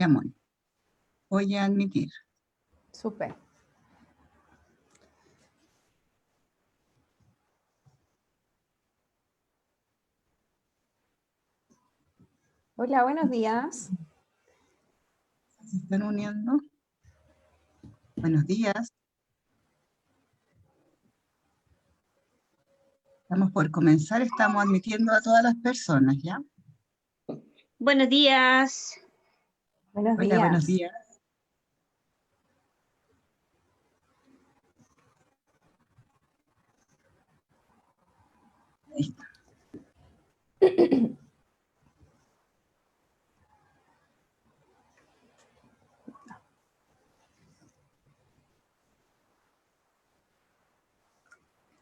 Ya, Moni. Voy a admitir. Súper. Hola, buenos días. ¿Se están uniendo? Buenos días. Estamos por comenzar. Estamos admitiendo a todas las personas, ¿ya? Buenos días. Buenos Hola, buenos días. días. Ahí está.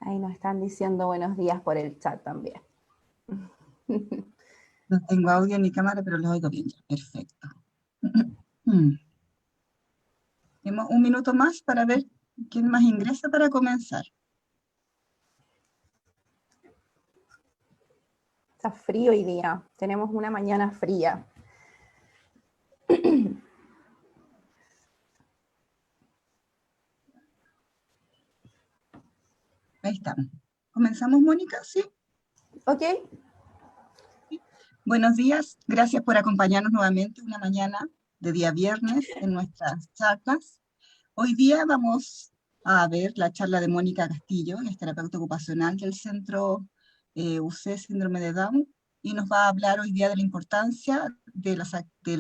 Ahí nos están diciendo buenos días por el chat también. No tengo audio ni cámara, pero los oigo bien. Perfecto. Mm. Tenemos un minuto más para ver quién más ingresa para comenzar. Está frío hoy día. Tenemos una mañana fría. Ahí estamos. ¿Comenzamos, Mónica? Sí. Ok. Buenos días. Gracias por acompañarnos nuevamente una mañana de día viernes en nuestras charlas. Hoy día vamos a ver la charla de Mónica Castillo, que es terapeuta ocupacional del Centro UC Síndrome de Down, y nos va a hablar hoy día de la importancia del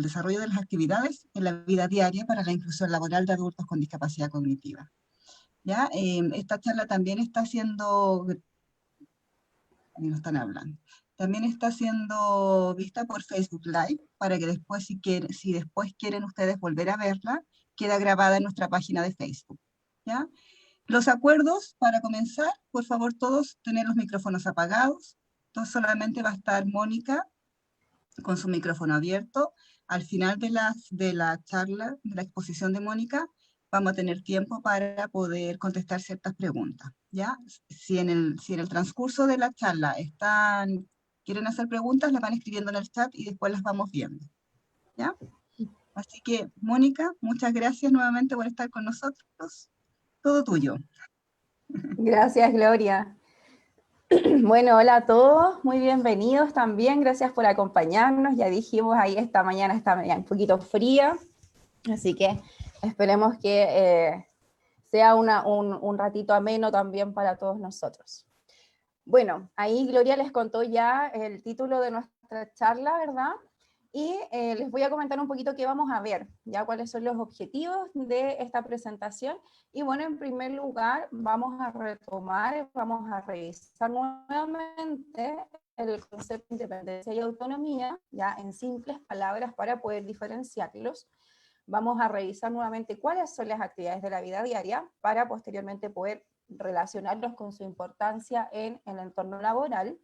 desarrollo de las actividades en la vida diaria para la inclusión laboral de adultos con discapacidad cognitiva. ¿Ya? Esta charla también está siendo, ahí no están hablando, también está siendo vista por Facebook Live, para que después, si después quieren ustedes volver a verla, queda grabada en nuestra página de Facebook. ¿Ya? Los acuerdos, para comenzar, por favor todos tener los micrófonos apagados. Entonces solamente va a estar Mónica con su micrófono abierto. Al final de la charla, de la exposición de Mónica, vamos a tener tiempo para poder contestar ciertas preguntas, ¿ya? Si en el transcurso de la charla quieren hacer preguntas, las van escribiendo en el chat y después las vamos viendo, ¿ya? Así que, Mónica, muchas gracias nuevamente por estar con nosotros. Todo tuyo. Gracias, Gloria. Bueno, hola a todos, muy bienvenidos también, gracias por acompañarnos. Ya dijimos ahí esta mañana está un poquito fría, así que esperemos que sea un ratito ameno también para todos nosotros. Bueno, ahí Gloria les contó ya el título de nuestra charla, ¿verdad? Y les voy a comentar un poquito qué vamos a ver, ya cuáles son los objetivos de esta presentación. Y bueno, en primer lugar vamos a retomar, vamos a revisar nuevamente el concepto de independencia y autonomía, ya en simples palabras para poder diferenciarlos. Vamos a revisar nuevamente cuáles son las actividades de la vida diaria para posteriormente poder relacionarlos con su importancia en el entorno laboral.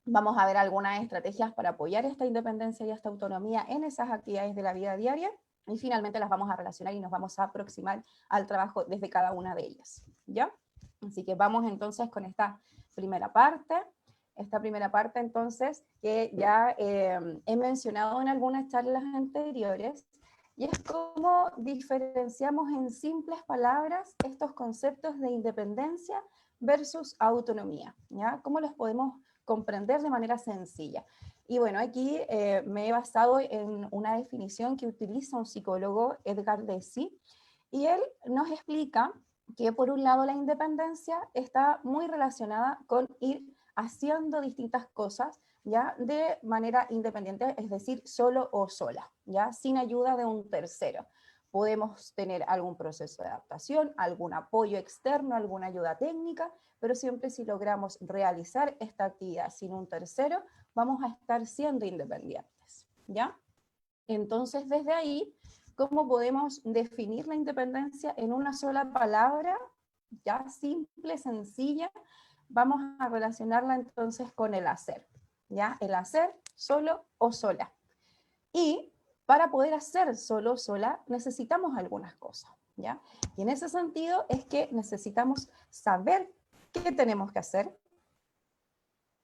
Vamos a ver algunas estrategias para apoyar esta independencia y esta autonomía en esas actividades de la vida diaria, y finalmente las vamos a relacionar y nos vamos a aproximar al trabajo desde cada una de ellas, ¿ya? Así que vamos entonces con esta primera parte. Esta primera parte entonces que ya he mencionado en algunas charlas anteriores, y es cómo diferenciamos en simples palabras estos conceptos de independencia versus autonomía, ¿ya? ¿Cómo los podemos comprender de manera sencilla? Y bueno, aquí me he basado en una definición que utiliza un psicólogo, Edgar Deci, y él nos explica que por un lado la independencia está muy relacionada con ir haciendo distintas cosas, ¿ya? De manera independiente, es decir, solo o sola, ¿ya? Sin ayuda de un tercero. Podemos tener algún proceso de adaptación, algún apoyo externo, alguna ayuda técnica, pero siempre si logramos realizar esta actividad sin un tercero, vamos a estar siendo independientes, ¿ya? Entonces, desde ahí, ¿cómo podemos definir la independencia en una sola palabra, ya simple, sencilla? Vamos a relacionarla entonces con el hacer, ¿ya? El hacer solo o sola. Y para poder hacer solo o sola necesitamos algunas cosas, ¿ya? Y en ese sentido es que necesitamos saber qué tenemos que hacer,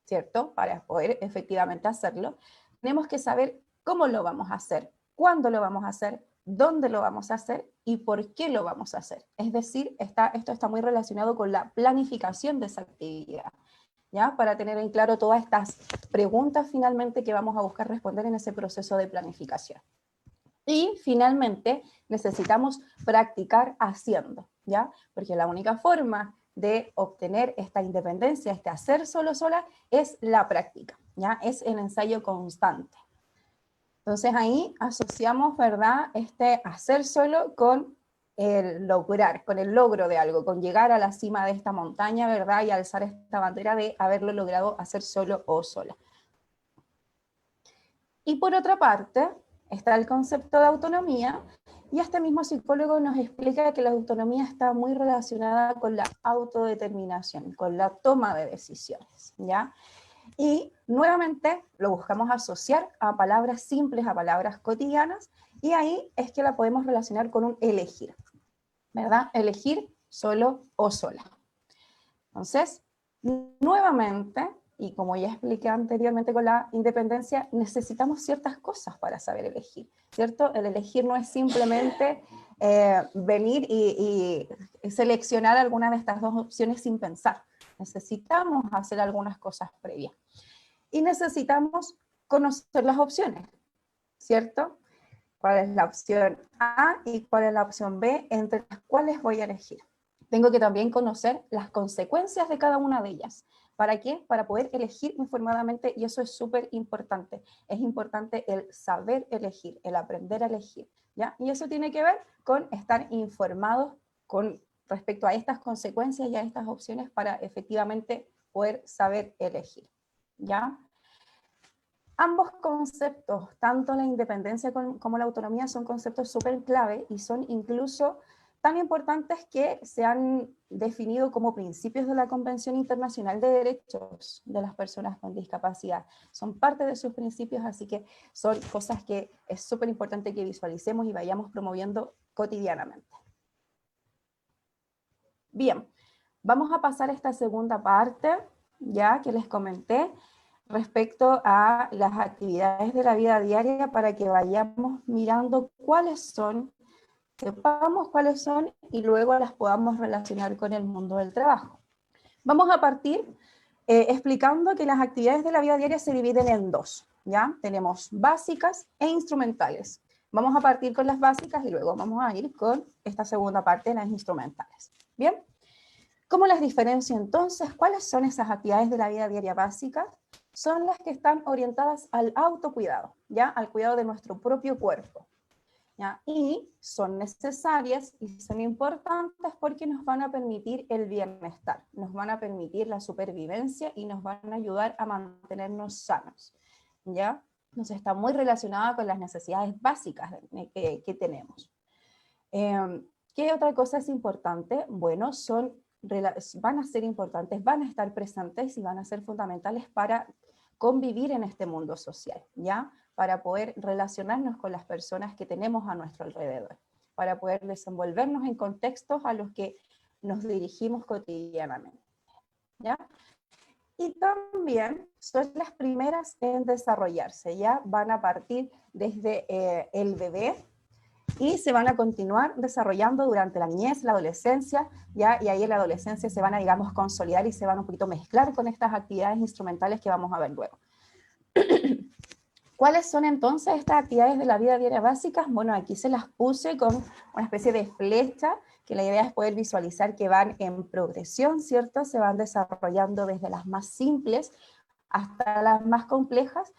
¿cierto? Para poder efectivamente hacerlo. Tenemos que saber cómo lo vamos a hacer, cuándo lo vamos a hacer, dónde lo vamos a hacer y por qué lo vamos a hacer. Es decir, esto está muy relacionado con la planificación de esa actividad, ¿ya? Para tener en claro todas estas preguntas finalmente que vamos a buscar responder en ese proceso de planificación. Y finalmente necesitamos practicar haciendo, ¿ya? Porque la única forma de obtener esta independencia, este hacer solo sola, es la práctica, ¿ya? Es el ensayo constante. Entonces ahí asociamos, ¿verdad?, este hacer solo con el lograr, con el logro de algo, con llegar a la cima de esta montaña, ¿verdad?, y alzar esta bandera de haberlo logrado hacer solo o sola. Y por otra parte, está el concepto de autonomía, y este mismo psicólogo nos explica que la autonomía está muy relacionada con la autodeterminación, con la toma de decisiones, ¿ya? Y nuevamente lo buscamos asociar a palabras simples, a palabras cotidianas, y ahí es que la podemos relacionar con un elegir, ¿verdad? Elegir solo o sola. Entonces, nuevamente, y como ya expliqué anteriormente con la independencia, necesitamos ciertas cosas para saber elegir, ¿cierto? El elegir no es simplemente venir y seleccionar alguna de estas dos opciones sin pensar. Necesitamos hacer algunas cosas previas. Y necesitamos conocer las opciones, ¿cierto? ¿Cuál es la opción A y cuál es la opción B entre las cuales voy a elegir? Tengo que también conocer las consecuencias de cada una de ellas. ¿Para qué? Para poder elegir informadamente, y eso es súper importante. Es importante el saber elegir, el aprender a elegir, ¿ya? Y eso tiene que ver con estar informados con respecto a estas consecuencias y a estas opciones para efectivamente poder saber elegir, ¿ya? Ambos conceptos, tanto la independencia como la autonomía, son conceptos súper clave y son incluso tan importantes que se han definido como principios de la Convención Internacional de Derechos de las Personas con Discapacidad. Son parte de sus principios, así que son cosas que es súper importante que visualicemos y vayamos promoviendo cotidianamente. Bien, vamos a pasar a esta segunda parte, ya que les comenté, respecto a las actividades de la vida diaria para que vayamos mirando cuáles son, sepamos cuáles son y luego las podamos relacionar con el mundo del trabajo. Vamos a partir explicando que las actividades de la vida diaria se dividen en dos, ¿ya? Tenemos básicas e instrumentales. Vamos a partir con las básicas y luego vamos a ir con esta segunda parte de las instrumentales. ¿Bien? ¿Cómo las diferencio entonces? ¿Cuáles son esas actividades de la vida diaria básicas? Son las que están orientadas al autocuidado, ¿ya? Al cuidado de nuestro propio cuerpo, ¿ya? Y son necesarias y son importantes porque nos van a permitir el bienestar, nos van a permitir la supervivencia y nos van a ayudar a mantenernos sanos, ¿ya? Entonces está muy relacionada con las necesidades básicas que tenemos. ¿Qué otra cosa es importante? Bueno, van a ser importantes, van a estar presentes y van a ser fundamentales para convivir en este mundo social, ¿ya? Para poder relacionarnos con las personas que tenemos a nuestro alrededor, para poder desenvolvernos en contextos a los que nos dirigimos cotidianamente, ¿ya? Y también son las primeras en desarrollarse, ¿ya? Van a partir desde el bebé, y se van a continuar desarrollando durante la niñez, la adolescencia, ¿ya? Y ahí en la adolescencia se van a, digamos, consolidar y se van un poquito mezclar con estas actividades instrumentales que vamos a ver luego. ¿Cuáles son entonces estas actividades de la vida diaria básicas? Bueno, aquí se las puse con una especie de flecha, que la idea es poder visualizar que van en progresión, ¿cierto? Se van desarrollando desde las más simples hasta las más complejas,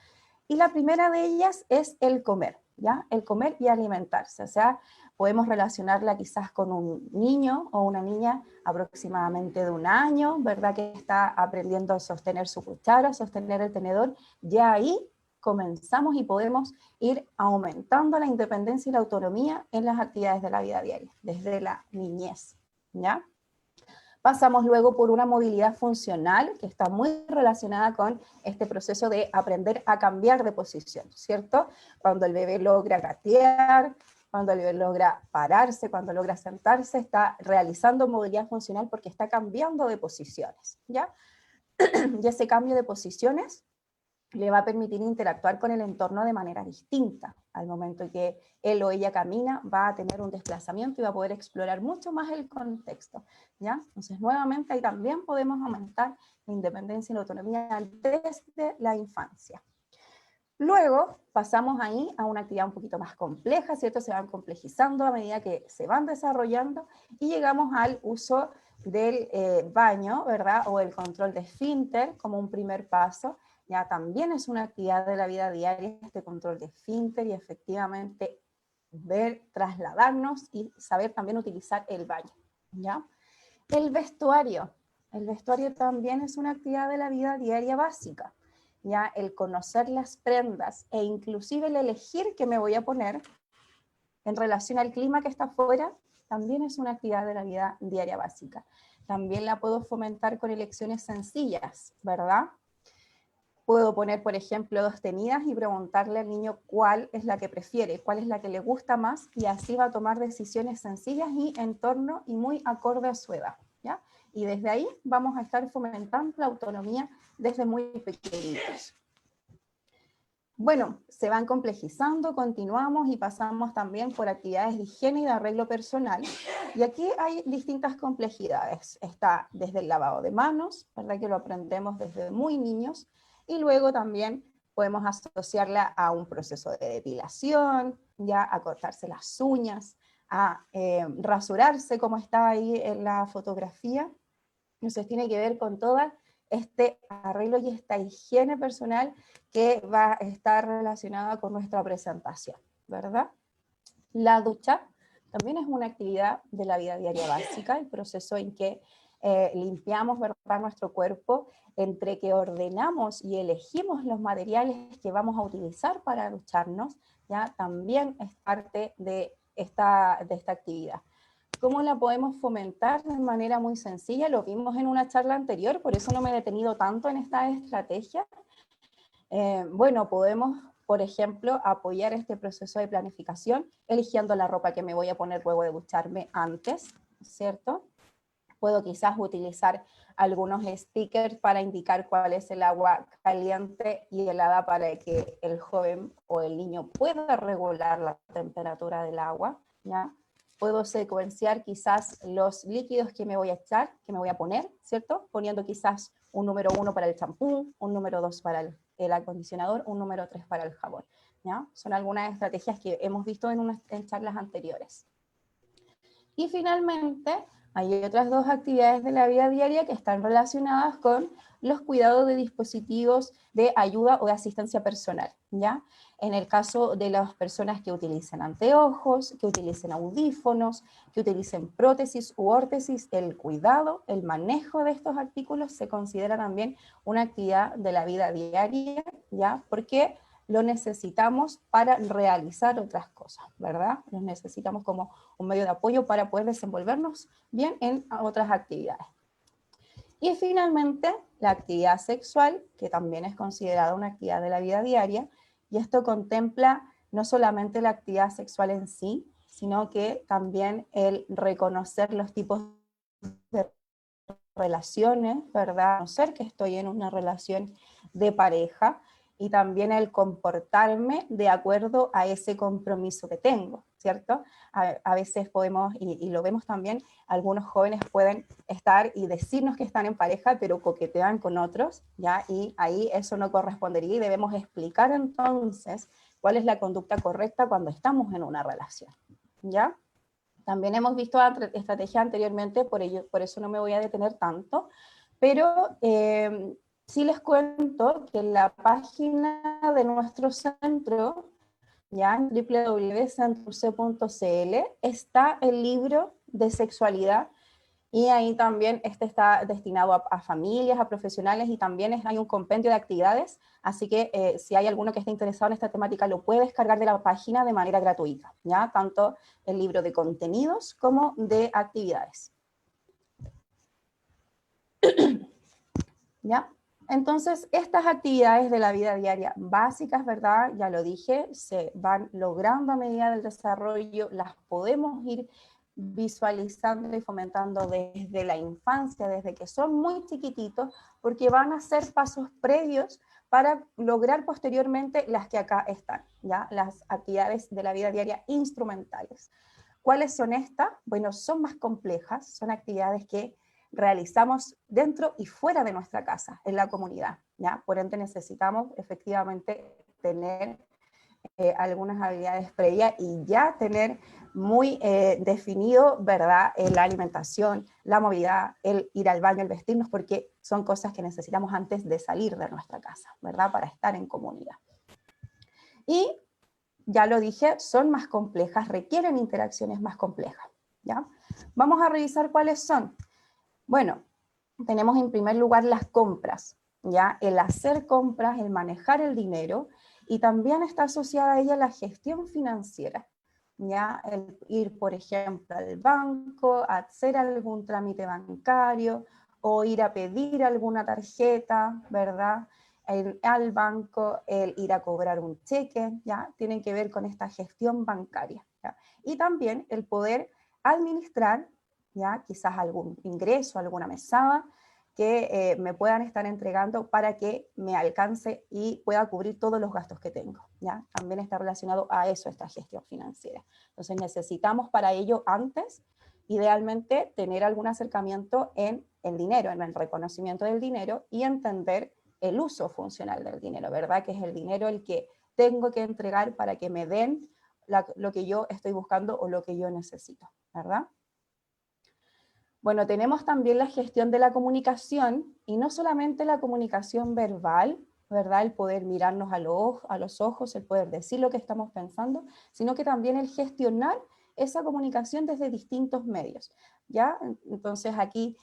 y la primera de ellas es el comer, ¿ya? El comer y alimentarse, o sea, podemos relacionarla quizás con un niño o una niña aproximadamente de 1 año, ¿verdad? Que está aprendiendo a sostener su cuchara, sostener el tenedor, ya ahí comenzamos y podemos ir aumentando la independencia y la autonomía en las actividades de la vida diaria, desde la niñez, ¿ya? Pasamos luego por una movilidad funcional que está muy relacionada con este proceso de aprender a cambiar de posición, ¿cierto? Cuando el bebé logra gatear, cuando el bebé logra pararse, cuando logra sentarse, está realizando movilidad funcional porque está cambiando de posiciones, ¿ya? Y ese cambio de posiciones le va a permitir interactuar con el entorno de manera distinta. Al momento que él o ella camina, va a tener un desplazamiento y va a poder explorar mucho más el contexto, ¿ya? Entonces, nuevamente, ahí también podemos aumentar la independencia y la autonomía desde la infancia. Luego pasamos ahí a una actividad un poquito más compleja, ¿cierto? Se van complejizando a medida que se van desarrollando y llegamos al uso del baño, ¿verdad? O el control de esfínter como un primer paso. Ya también es una actividad de la vida diaria este control de esfínter y efectivamente ver, trasladarnos y saber también utilizar el baño, ¿ya? El vestuario también es una actividad de la vida diaria básica. Ya el conocer las prendas e inclusive el elegir qué me voy a poner en relación al clima que está afuera, también es una actividad de la vida diaria básica. También la puedo fomentar con elecciones sencillas, ¿verdad? Puedo poner, por ejemplo, 2 tenidas y preguntarle al niño cuál es la que prefiere, cuál es la que le gusta más, y así va a tomar decisiones sencillas y en torno y muy acorde a su edad, ¿ya? Y desde ahí vamos a estar fomentando la autonomía desde muy pequeñitos. Bueno, se van complejizando, continuamos y pasamos también por actividades de higiene y de arreglo personal. Y aquí hay distintas complejidades. Está desde el lavado de manos, ¿verdad? Que lo aprendemos desde muy niños. Y luego también podemos asociarla a un proceso de depilación, ya a cortarse las uñas, a rasurarse, como está ahí en la fotografía. Entonces tiene que ver con toda este arreglo y esta higiene personal que va a estar relacionada con nuestra presentación, ¿verdad? La ducha también es una actividad de la vida diaria básica, el proceso en que limpiamos, ¿verdad?, nuestro cuerpo, entre que ordenamos y elegimos los materiales que vamos a utilizar para ducharnos, ya también es parte de esta actividad. ¿Cómo la podemos fomentar de manera muy sencilla? Lo vimos en una charla anterior, por eso no me he detenido tanto en esta estrategia. Bueno, podemos, por ejemplo, apoyar este proceso de planificación eligiendo la ropa que me voy a poner luego de ducharme antes, ¿cierto? Puedo quizás utilizar algunos stickers para indicar cuál es el agua caliente y helada para que el joven o el niño pueda regular la temperatura del agua, ¿ya? Puedo secuenciar quizás los líquidos que me voy a echar, que me voy a poner, ¿cierto? Poniendo quizás un número 1 para el champú, un número 2 para el acondicionador, un número 3 para el jabón, ¿ya? Son algunas estrategias que hemos visto en charlas anteriores. Y finalmente, hay otras 2 actividades de la vida diaria que están relacionadas con los cuidados de dispositivos de ayuda o de asistencia personal, ¿ya? En el caso de las personas que utilicen anteojos, que utilicen audífonos, que utilicen prótesis u órtesis, el cuidado, el manejo de estos artículos se considera también una actividad de la vida diaria, ¿ya? Porque lo necesitamos para realizar otras cosas, ¿verdad? Los necesitamos como un medio de apoyo para poder desenvolvernos bien en otras actividades. Y finalmente, la actividad sexual, que también es considerada una actividad de la vida diaria, y esto contempla no solamente la actividad sexual en sí, sino que también el reconocer los tipos de relaciones, ¿verdad? Conocer que estoy en una relación de pareja, y también el comportarme de acuerdo a ese compromiso que tengo, ¿cierto? A veces podemos, y lo vemos también, algunos jóvenes pueden estar y decirnos que están en pareja, pero coquetean con otros, ¿ya? Y ahí eso no correspondería y debemos explicar entonces cuál es la conducta correcta cuando estamos en una relación, ¿ya? También hemos visto estrategias anteriormente, por eso no me voy a detener tanto, pero sí les cuento que en la página de nuestro centro, ya en www.centruc.cl, está el libro de sexualidad, y ahí también está destinado a familias, a profesionales, y también hay un compendio de actividades, así que si hay alguno que esté interesado en esta temática lo puede descargar de la página de manera gratuita, ¿ya? Tanto el libro de contenidos como de actividades. ¿Ya? Entonces, estas actividades de la vida diaria básicas, ¿verdad? Ya lo dije, se van logrando a medida del desarrollo, las podemos ir visualizando y fomentando desde la infancia, desde que son muy chiquititos, porque van a ser pasos previos para lograr posteriormente las que acá están, ¿ya? Las actividades de la vida diaria instrumentales. ¿Cuáles son estas? Bueno, son más complejas, son actividades que realizamos dentro y fuera de nuestra casa, en la comunidad, ¿ya? Por ende necesitamos efectivamente tener algunas habilidades previas y ya tener muy definido, ¿verdad? La alimentación, la movilidad, el ir al baño, el vestirnos, porque son cosas que necesitamos antes de salir de nuestra casa, ¿verdad? Para estar en comunidad. Y ya lo dije, son más complejas, requieren interacciones más complejas, ¿ya? Vamos a revisar cuáles son. Bueno, tenemos en primer lugar las compras, ¿ya? El hacer compras, el manejar el dinero, y también está asociada a ella la gestión financiera, ¿ya? El ir, por ejemplo, al banco, a hacer algún trámite bancario, o ir a pedir alguna tarjeta, ¿verdad? Al banco, el ir a cobrar un cheque, ¿ya? Tienen que ver con esta gestión bancaria, ¿ya? Y también el poder administrar, ¿ya? Quizás algún ingreso, alguna mesada, que me puedan estar entregando para que me alcance y pueda cubrir todos los gastos que tengo, ¿ya? También está relacionado a eso esta gestión financiera. Entonces necesitamos para ello antes, idealmente, tener algún acercamiento en el dinero, en el reconocimiento del dinero y entender el uso funcional del dinero, ¿verdad? Que es el dinero el que tengo que entregar para que me den lo que yo estoy buscando o lo que yo necesito, ¿verdad? Bueno, tenemos también la gestión de la comunicación, y no solamente la comunicación verbal, ¿verdad? El poder mirarnos a los ojos, el poder decir lo que estamos pensando, sino que también el gestionar esa comunicación desde distintos medios, ¿ya? Entonces aquí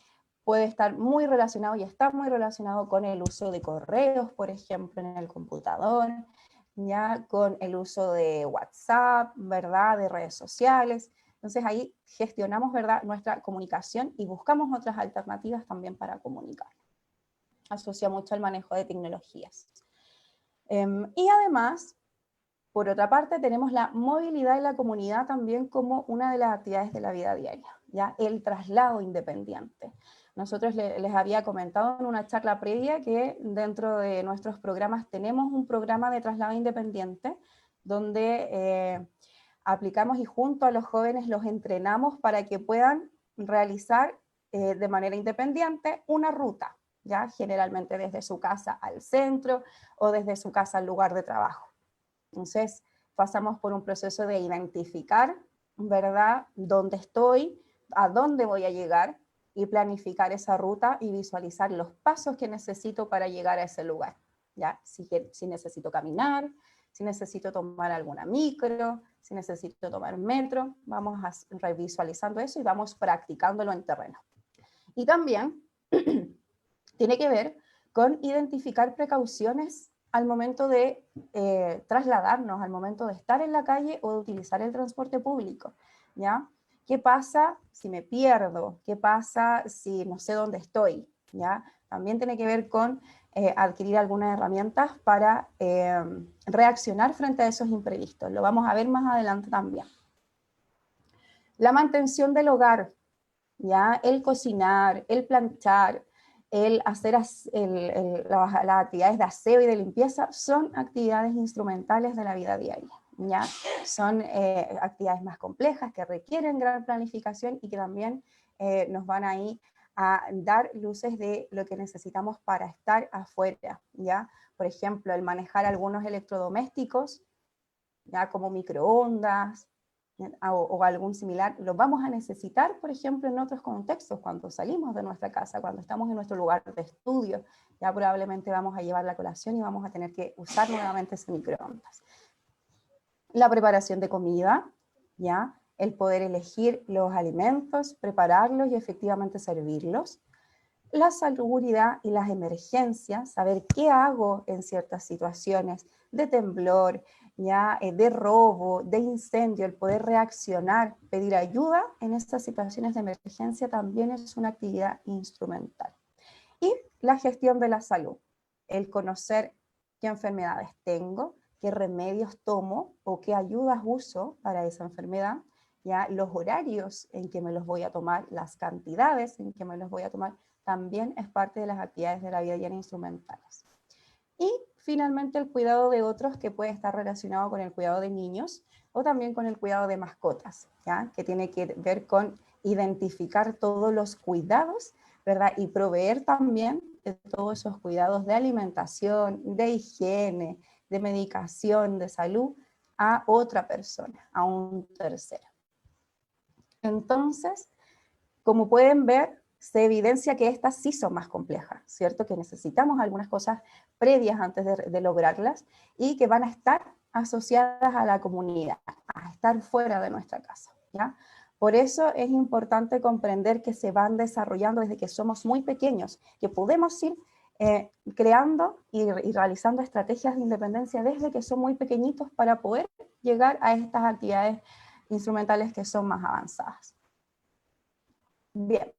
puede estar muy relacionado y está muy relacionado con el uso de correos, por ejemplo, en el computador, ya con el uso de WhatsApp, ¿verdad? De redes sociales. Entonces ahí gestionamos, ¿verdad?, nuestra comunicación y buscamos otras alternativas también para comunicar. Asocia mucho al manejo de tecnologías. Y además, por otra parte, tenemos la movilidad en la comunidad también como una de las actividades de la vida diaria, ¿ya? El traslado independiente. Nosotros les había comentado en una charla previa que dentro de nuestros programas tenemos un programa de traslado independiente donde aplicamos y junto a los jóvenes los entrenamos para que puedan realizar de manera independiente una ruta, ¿ya? Generalmente desde su casa al centro o desde su casa al lugar de trabajo. Entonces, pasamos por un proceso de identificar, ¿verdad?, dónde estoy, a dónde voy a llegar, y planificar esa ruta y visualizar los pasos que necesito para llegar a ese lugar, ¿ya? Si necesito caminar, si necesito tomar alguna micro, si necesito tomar metro, vamos revisualizando eso y vamos practicándolo en terreno. Y también tiene que ver con identificar precauciones al momento de trasladarnos, al momento de estar en la calle o de utilizar el transporte público, ¿ya? ¿Qué pasa si me pierdo? ¿Qué pasa si no sé dónde estoy? ¿Ya? También tiene que ver con adquirir algunas herramientas para reaccionar frente a esos imprevistos. Lo vamos a ver más adelante también. La mantención del hogar, ¿ya? El cocinar, el planchar, el hacer las actividades de aseo y de limpieza son actividades instrumentales de la vida diaria, ¿ya? Son actividades más complejas que requieren gran planificación y que también nos van ahí a dar luces de lo que necesitamos para estar afuera, ¿ya? Por ejemplo, el manejar algunos electrodomésticos, ¿ya? Como microondas, o algún similar, lo vamos a necesitar, por ejemplo, en otros contextos, cuando salimos de nuestra casa, cuando estamos en nuestro lugar de estudio, ya probablemente vamos a llevar la colación y vamos a tener que usar nuevamente ese microondas. La preparación de comida, ¿ya? El poder elegir los alimentos, prepararlos y efectivamente servirlos. La seguridad y las emergencias, saber qué hago en ciertas situaciones de temblor, ya, de robo, de incendio, el poder reaccionar, pedir ayuda en estas situaciones de emergencia también es una actividad instrumental. Y la gestión de la salud, el conocer qué enfermedades tengo, qué remedios tomo o qué ayudas uso para esa enfermedad, ya, los horarios en que me los voy a tomar, las cantidades en que me los voy a tomar, también es parte de las actividades de la vida diaria instrumentales. Y finalmente el cuidado de otros, que puede estar relacionado con el cuidado de niños o también con el cuidado de mascotas, ¿ya? Que tiene que ver con identificar todos los cuidados, ¿verdad? Y proveer también de todos esos cuidados de alimentación, de higiene, de medicación, de salud a otra persona, a un tercero. Entonces, como pueden ver, se evidencia que estas sí son más complejas, ¿cierto? Que necesitamos algunas cosas previas antes de lograrlas y que van a estar asociadas a la comunidad, a estar fuera de nuestra casa, ¿ya? Por eso es importante comprender que se van desarrollando desde que somos muy pequeños, que podemos ir creando y realizando estrategias de independencia desde que son muy pequeñitos para poder llegar a estas actividades instrumentales que son más avanzadas. Bien,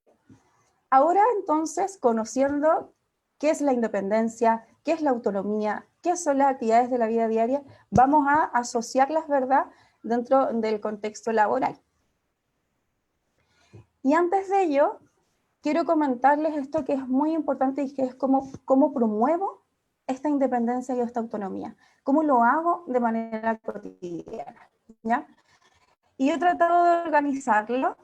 ahora entonces, conociendo qué es la independencia, qué es la autonomía, qué son las actividades de la vida diaria, vamos a asociarlas, ¿verdad?, dentro del contexto laboral. Y antes de ello, quiero comentarles esto que es muy importante y que es cómo promuevo esta independencia y esta autonomía, cómo lo hago de manera cotidiana, ¿ya? Y he tratado de organizarlo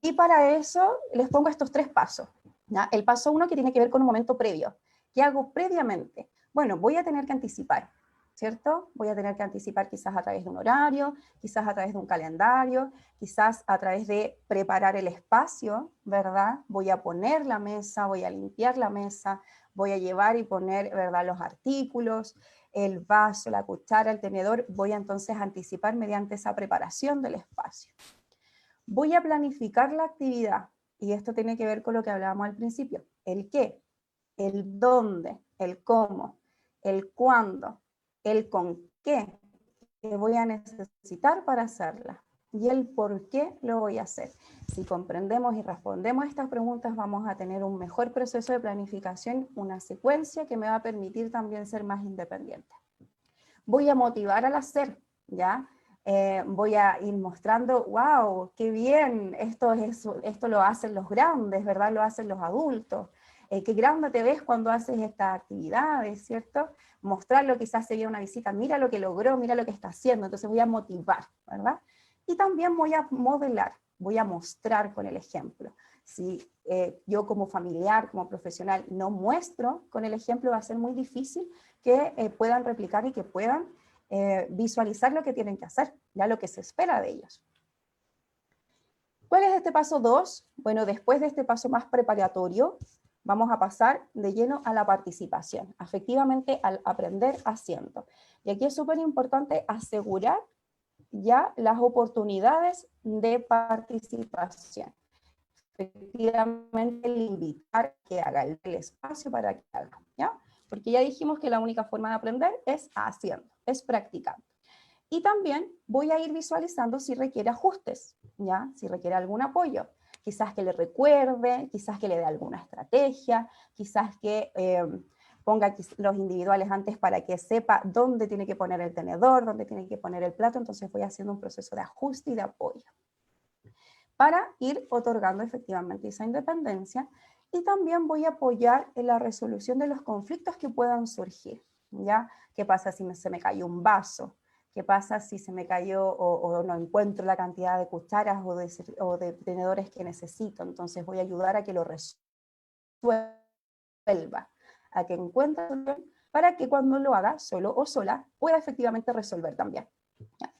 y para eso les pongo estos 3 pasos, ¿ya? El paso 1 que tiene que ver con un momento previo. ¿Qué hago previamente? Bueno, voy a tener que anticipar, ¿cierto? Voy a tener que anticipar quizás a través de un horario, quizás a través de un calendario, quizás a través de preparar el espacio, ¿verdad? Voy a poner la mesa, voy a limpiar la mesa, voy a llevar y poner, ¿verdad?, los artículos, el vaso, la cuchara, el tenedor. Voy a entonces anticipar mediante esa preparación del espacio. Voy a planificar la actividad, y esto tiene que ver con lo que hablábamos al principio. El qué, el dónde, el cómo, el cuándo, el con qué que voy a necesitar para hacerla y el por qué lo voy a hacer. Si comprendemos y respondemos estas preguntas, vamos a tener un mejor proceso de planificación, una secuencia que me va a permitir también ser más independiente. Voy a motivar al hacer, ¿ya? Voy a ir mostrando, wow, qué bien, esto lo hacen los grandes, ¿verdad? Lo hacen los adultos. Qué grande te ves cuando haces estas actividades, ¿cierto? Mostrarlo, quizás sería una visita, mira lo que logró, mira lo que está haciendo, entonces voy a motivar, ¿verdad? Y también voy a modelar, voy a mostrar con el ejemplo. Si yo como familiar, como profesional, no muestro con el ejemplo, va a ser muy difícil que puedan replicar y que puedan visualizar lo que tienen que hacer, ya lo que se espera de ellos. ¿Cuál es este paso 2? Bueno, después de este paso más preparatorio, vamos a pasar de lleno a la participación, efectivamente al aprender haciendo. Y aquí es súper importante asegurar ya las oportunidades de participación. Efectivamente, el invitar que haga el espacio para que haga, ¿ya? Porque ya dijimos que la única forma de aprender es haciendo, es practicando. Y también voy a ir visualizando si requiere ajustes, ¿ya? Si requiere algún apoyo. Quizás que le recuerde, quizás que le dé alguna estrategia, quizás que ponga los individuales antes para que sepa dónde tiene que poner el tenedor, dónde tiene que poner el plato. Entonces voy haciendo un proceso de ajuste y de apoyo para ir otorgando efectivamente esa independencia, y también voy a apoyar en la resolución de los conflictos que puedan surgir, ¿ya? ¿Qué pasa si se me cayó un vaso? ¿Qué pasa si se me cayó o no encuentro la cantidad de cucharas o de tenedores que necesito? Entonces voy a ayudar a que lo resuelva, a que encuentre para que cuando lo haga solo o sola pueda efectivamente resolver también, ¿ya?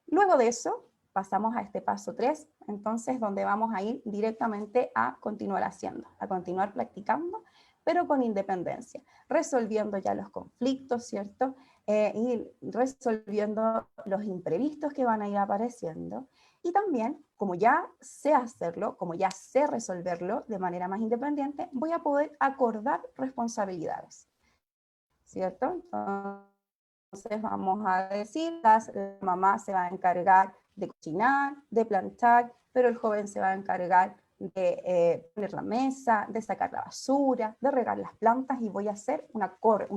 Luego de eso pasamos a este paso 3, entonces donde vamos a ir directamente a continuar haciendo, a continuar practicando, pero con independencia, resolviendo ya los conflictos, ¿cierto? Y resolviendo los imprevistos que van a ir apareciendo. Y también, como ya sé hacerlo, como ya sé resolverlo de manera más independiente, voy a poder acordar responsabilidades, ¿cierto? Entonces vamos a decir, la mamá se va a encargar de cocinar, de planchar, pero el joven se va a encargar de poner la mesa, de sacar la basura, de regar las plantas, y voy a hacer un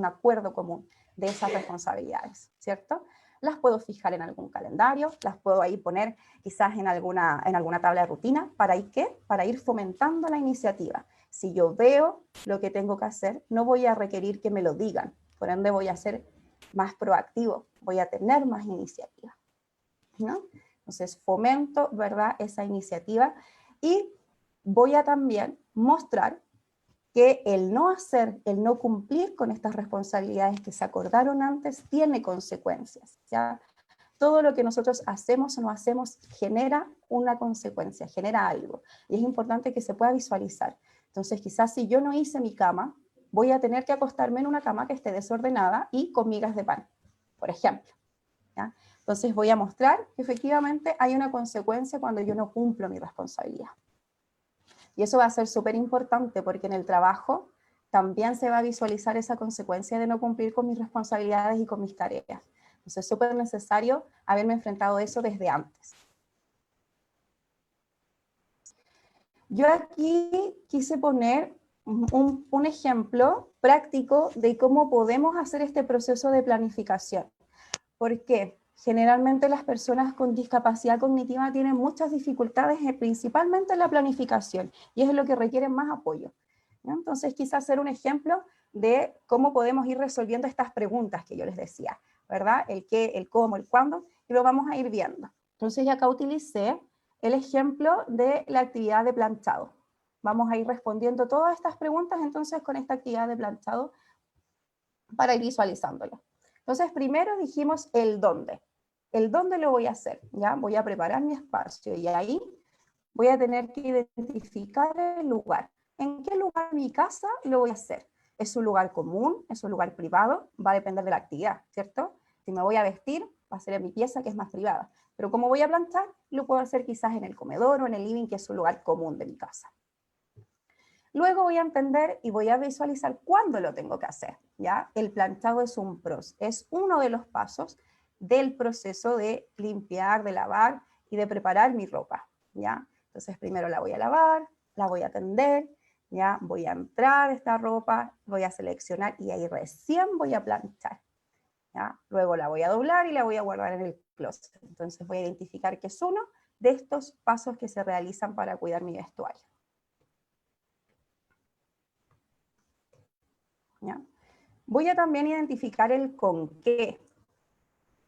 acuerdo común de esas responsabilidades, ¿cierto? Las puedo fijar en algún calendario, las puedo ahí poner quizás en alguna tabla de rutina, ¿para ir qué? Para ir fomentando la iniciativa. Si yo veo lo que tengo que hacer, no voy a requerir que me lo digan. por ende voy a ser más proactivo, voy a tener más iniciativa, ¿no? Entonces fomento, ¿verdad?, esa iniciativa y voy a también mostrar que el no hacer, el no cumplir con estas responsabilidades que se acordaron antes tiene consecuencias, ¿ya? Todo lo que nosotros hacemos o no hacemos genera una consecuencia, genera algo, y es importante que se pueda visualizar. Entonces quizás si yo no hice mi cama, voy a tener que acostarme en una cama que esté desordenada y con migas de pan, por ejemplo, ¿ya? Entonces voy a mostrar que efectivamente hay una consecuencia cuando yo no cumplo mi responsabilidad. Y eso va a ser súper importante porque en el trabajo también se va a visualizar esa consecuencia de no cumplir con mis responsabilidades y con mis tareas. Entonces es súper necesario haberme enfrentado a eso desde antes. Yo aquí quise poner un ejemplo práctico de cómo podemos hacer este proceso de planificación. ¿Por qué? Generalmente las personas con discapacidad cognitiva tienen muchas dificultades, principalmente en la planificación, y es lo que requieren más apoyo, ¿no? Entonces quise hacer un ejemplo de cómo podemos ir resolviendo estas preguntas que yo les decía, ¿verdad? El qué, el cómo, el cuándo, y lo vamos a ir viendo. Entonces acá utilicé el ejemplo de la actividad de planchado. Vamos a ir respondiendo todas estas preguntas entonces con esta actividad de planchado para ir visualizándolo. Entonces, primero dijimos el dónde. El dónde lo voy a hacer, ¿ya? Voy a preparar mi espacio y ahí voy a tener que identificar el lugar. ¿En qué lugar de mi casa lo voy a hacer? ¿Es un lugar común? ¿Es un lugar privado? Va a depender de la actividad, ¿cierto? Si me voy a vestir, va a ser en mi pieza, que es más privada. Pero como voy a planchar, lo puedo hacer quizás en el comedor o en el living, que es un lugar común de mi casa. Luego voy a entender y voy a visualizar cuándo lo tengo que hacer, ¿ya? El planchado es es uno de los pasos del proceso de limpiar, de lavar y de preparar mi ropa, ¿ya? Entonces primero la voy a lavar, la voy a tender, ¿ya? Voy a entrar esta ropa, voy a seleccionar y ahí recién voy a planchar, ¿ya? Luego la voy a doblar y la voy a guardar en el closet. Entonces voy a identificar que es uno de estos pasos que se realizan para cuidar mi vestuario. ¿Ya? Voy a también identificar el con qué.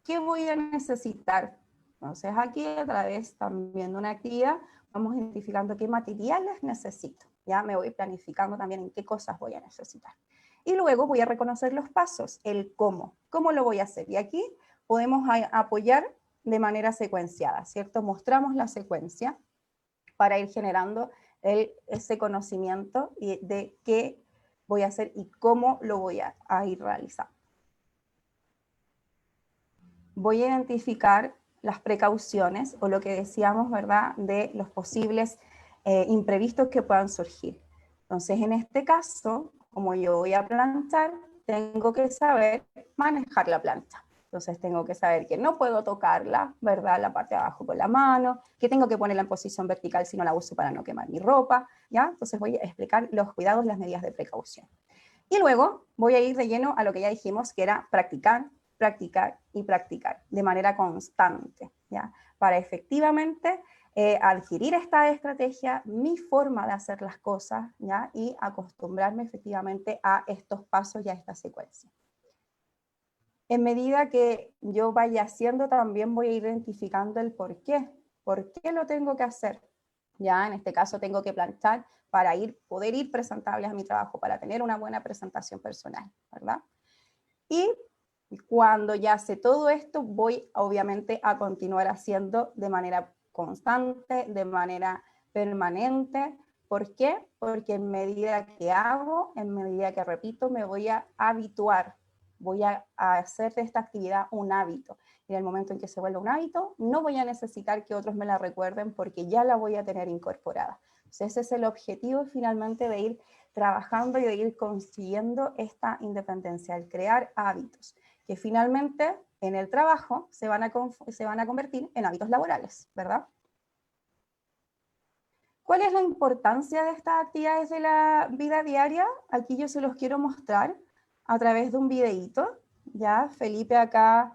¿Qué voy a necesitar? Entonces aquí a través también de una actividad vamos identificando qué materiales necesito. Ya me voy planificando también en qué cosas voy a necesitar. Y luego voy a reconocer los pasos, el cómo. ¿Cómo lo voy a hacer? Y aquí podemos apoyar de manera secuenciada, ¿cierto? Mostramos la secuencia para ir generando ese conocimiento de qué voy a hacer y cómo lo voy a ir realizando. Voy a identificar las precauciones o lo que decíamos, ¿verdad?, de los posibles imprevistos que puedan surgir. Entonces, en este caso, como yo voy a planchar, tengo que saber manejar la plancha. Entonces, tengo que saber que no puedo tocarla, ¿verdad?, la parte de abajo con la mano, que tengo que ponerla en posición vertical si no la uso para no quemar mi ropa, ¿ya? Entonces, voy a explicar los cuidados y las medidas de precaución. Y luego voy a ir de lleno a lo que ya dijimos, que era practicar, practicar y practicar de manera constante, ¿ya? Para efectivamente adquirir esta estrategia, mi forma de hacer las cosas, ¿ya? Y acostumbrarme efectivamente a estos pasos y a esta secuencia. En medida que yo vaya haciendo, también voy a ir identificando el por qué lo tengo que hacer. Ya en este caso tengo que planchar para poder ir presentables a mi trabajo, para tener una buena presentación personal, ¿verdad? Y cuando ya sé todo esto, voy obviamente a continuar haciendo de manera constante, de manera permanente. ¿Por qué? Porque en medida que hago, en medida que repito, me voy a habituar, voy a hacer de esta actividad un hábito. Y en el momento en que se vuelva un hábito, no voy a necesitar que otros me la recuerden porque ya la voy a tener incorporada. Entonces, ese es el objetivo finalmente de ir trabajando y de ir consiguiendo esta independencia, el crear hábitos que finalmente en el trabajo se van a convertir en hábitos laborales, ¿verdad? ¿Cuál es la importancia de estas actividades de la vida diaria? Aquí yo se los quiero mostrar a través de un videíto. Ya, Felipe acá,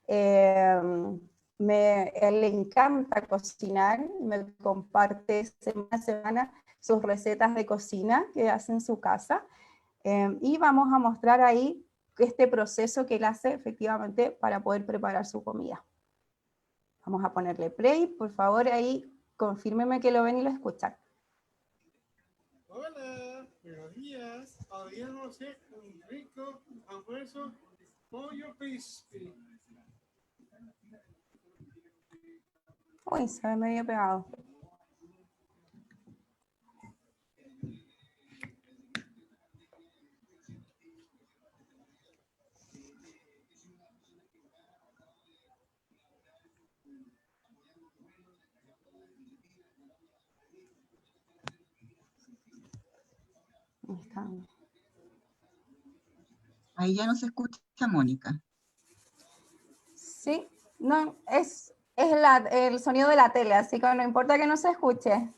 él le encanta cocinar, me comparte semana a semana sus recetas de cocina que hace en su casa. Y vamos a mostrar ahí este proceso que él hace efectivamente para poder preparar su comida. Vamos a ponerle play, por favor, ahí confírmeme que lo ven y lo escuchan. Hola, buenos días. Hoy vamos a hacer un rico almuerzo pollo crispy. Uy, se ve medio pegado. Ahí está. Ahí ya no se escucha, Mónica. Sí, no, es el sonido de la tele, así que no importa que no se escuche.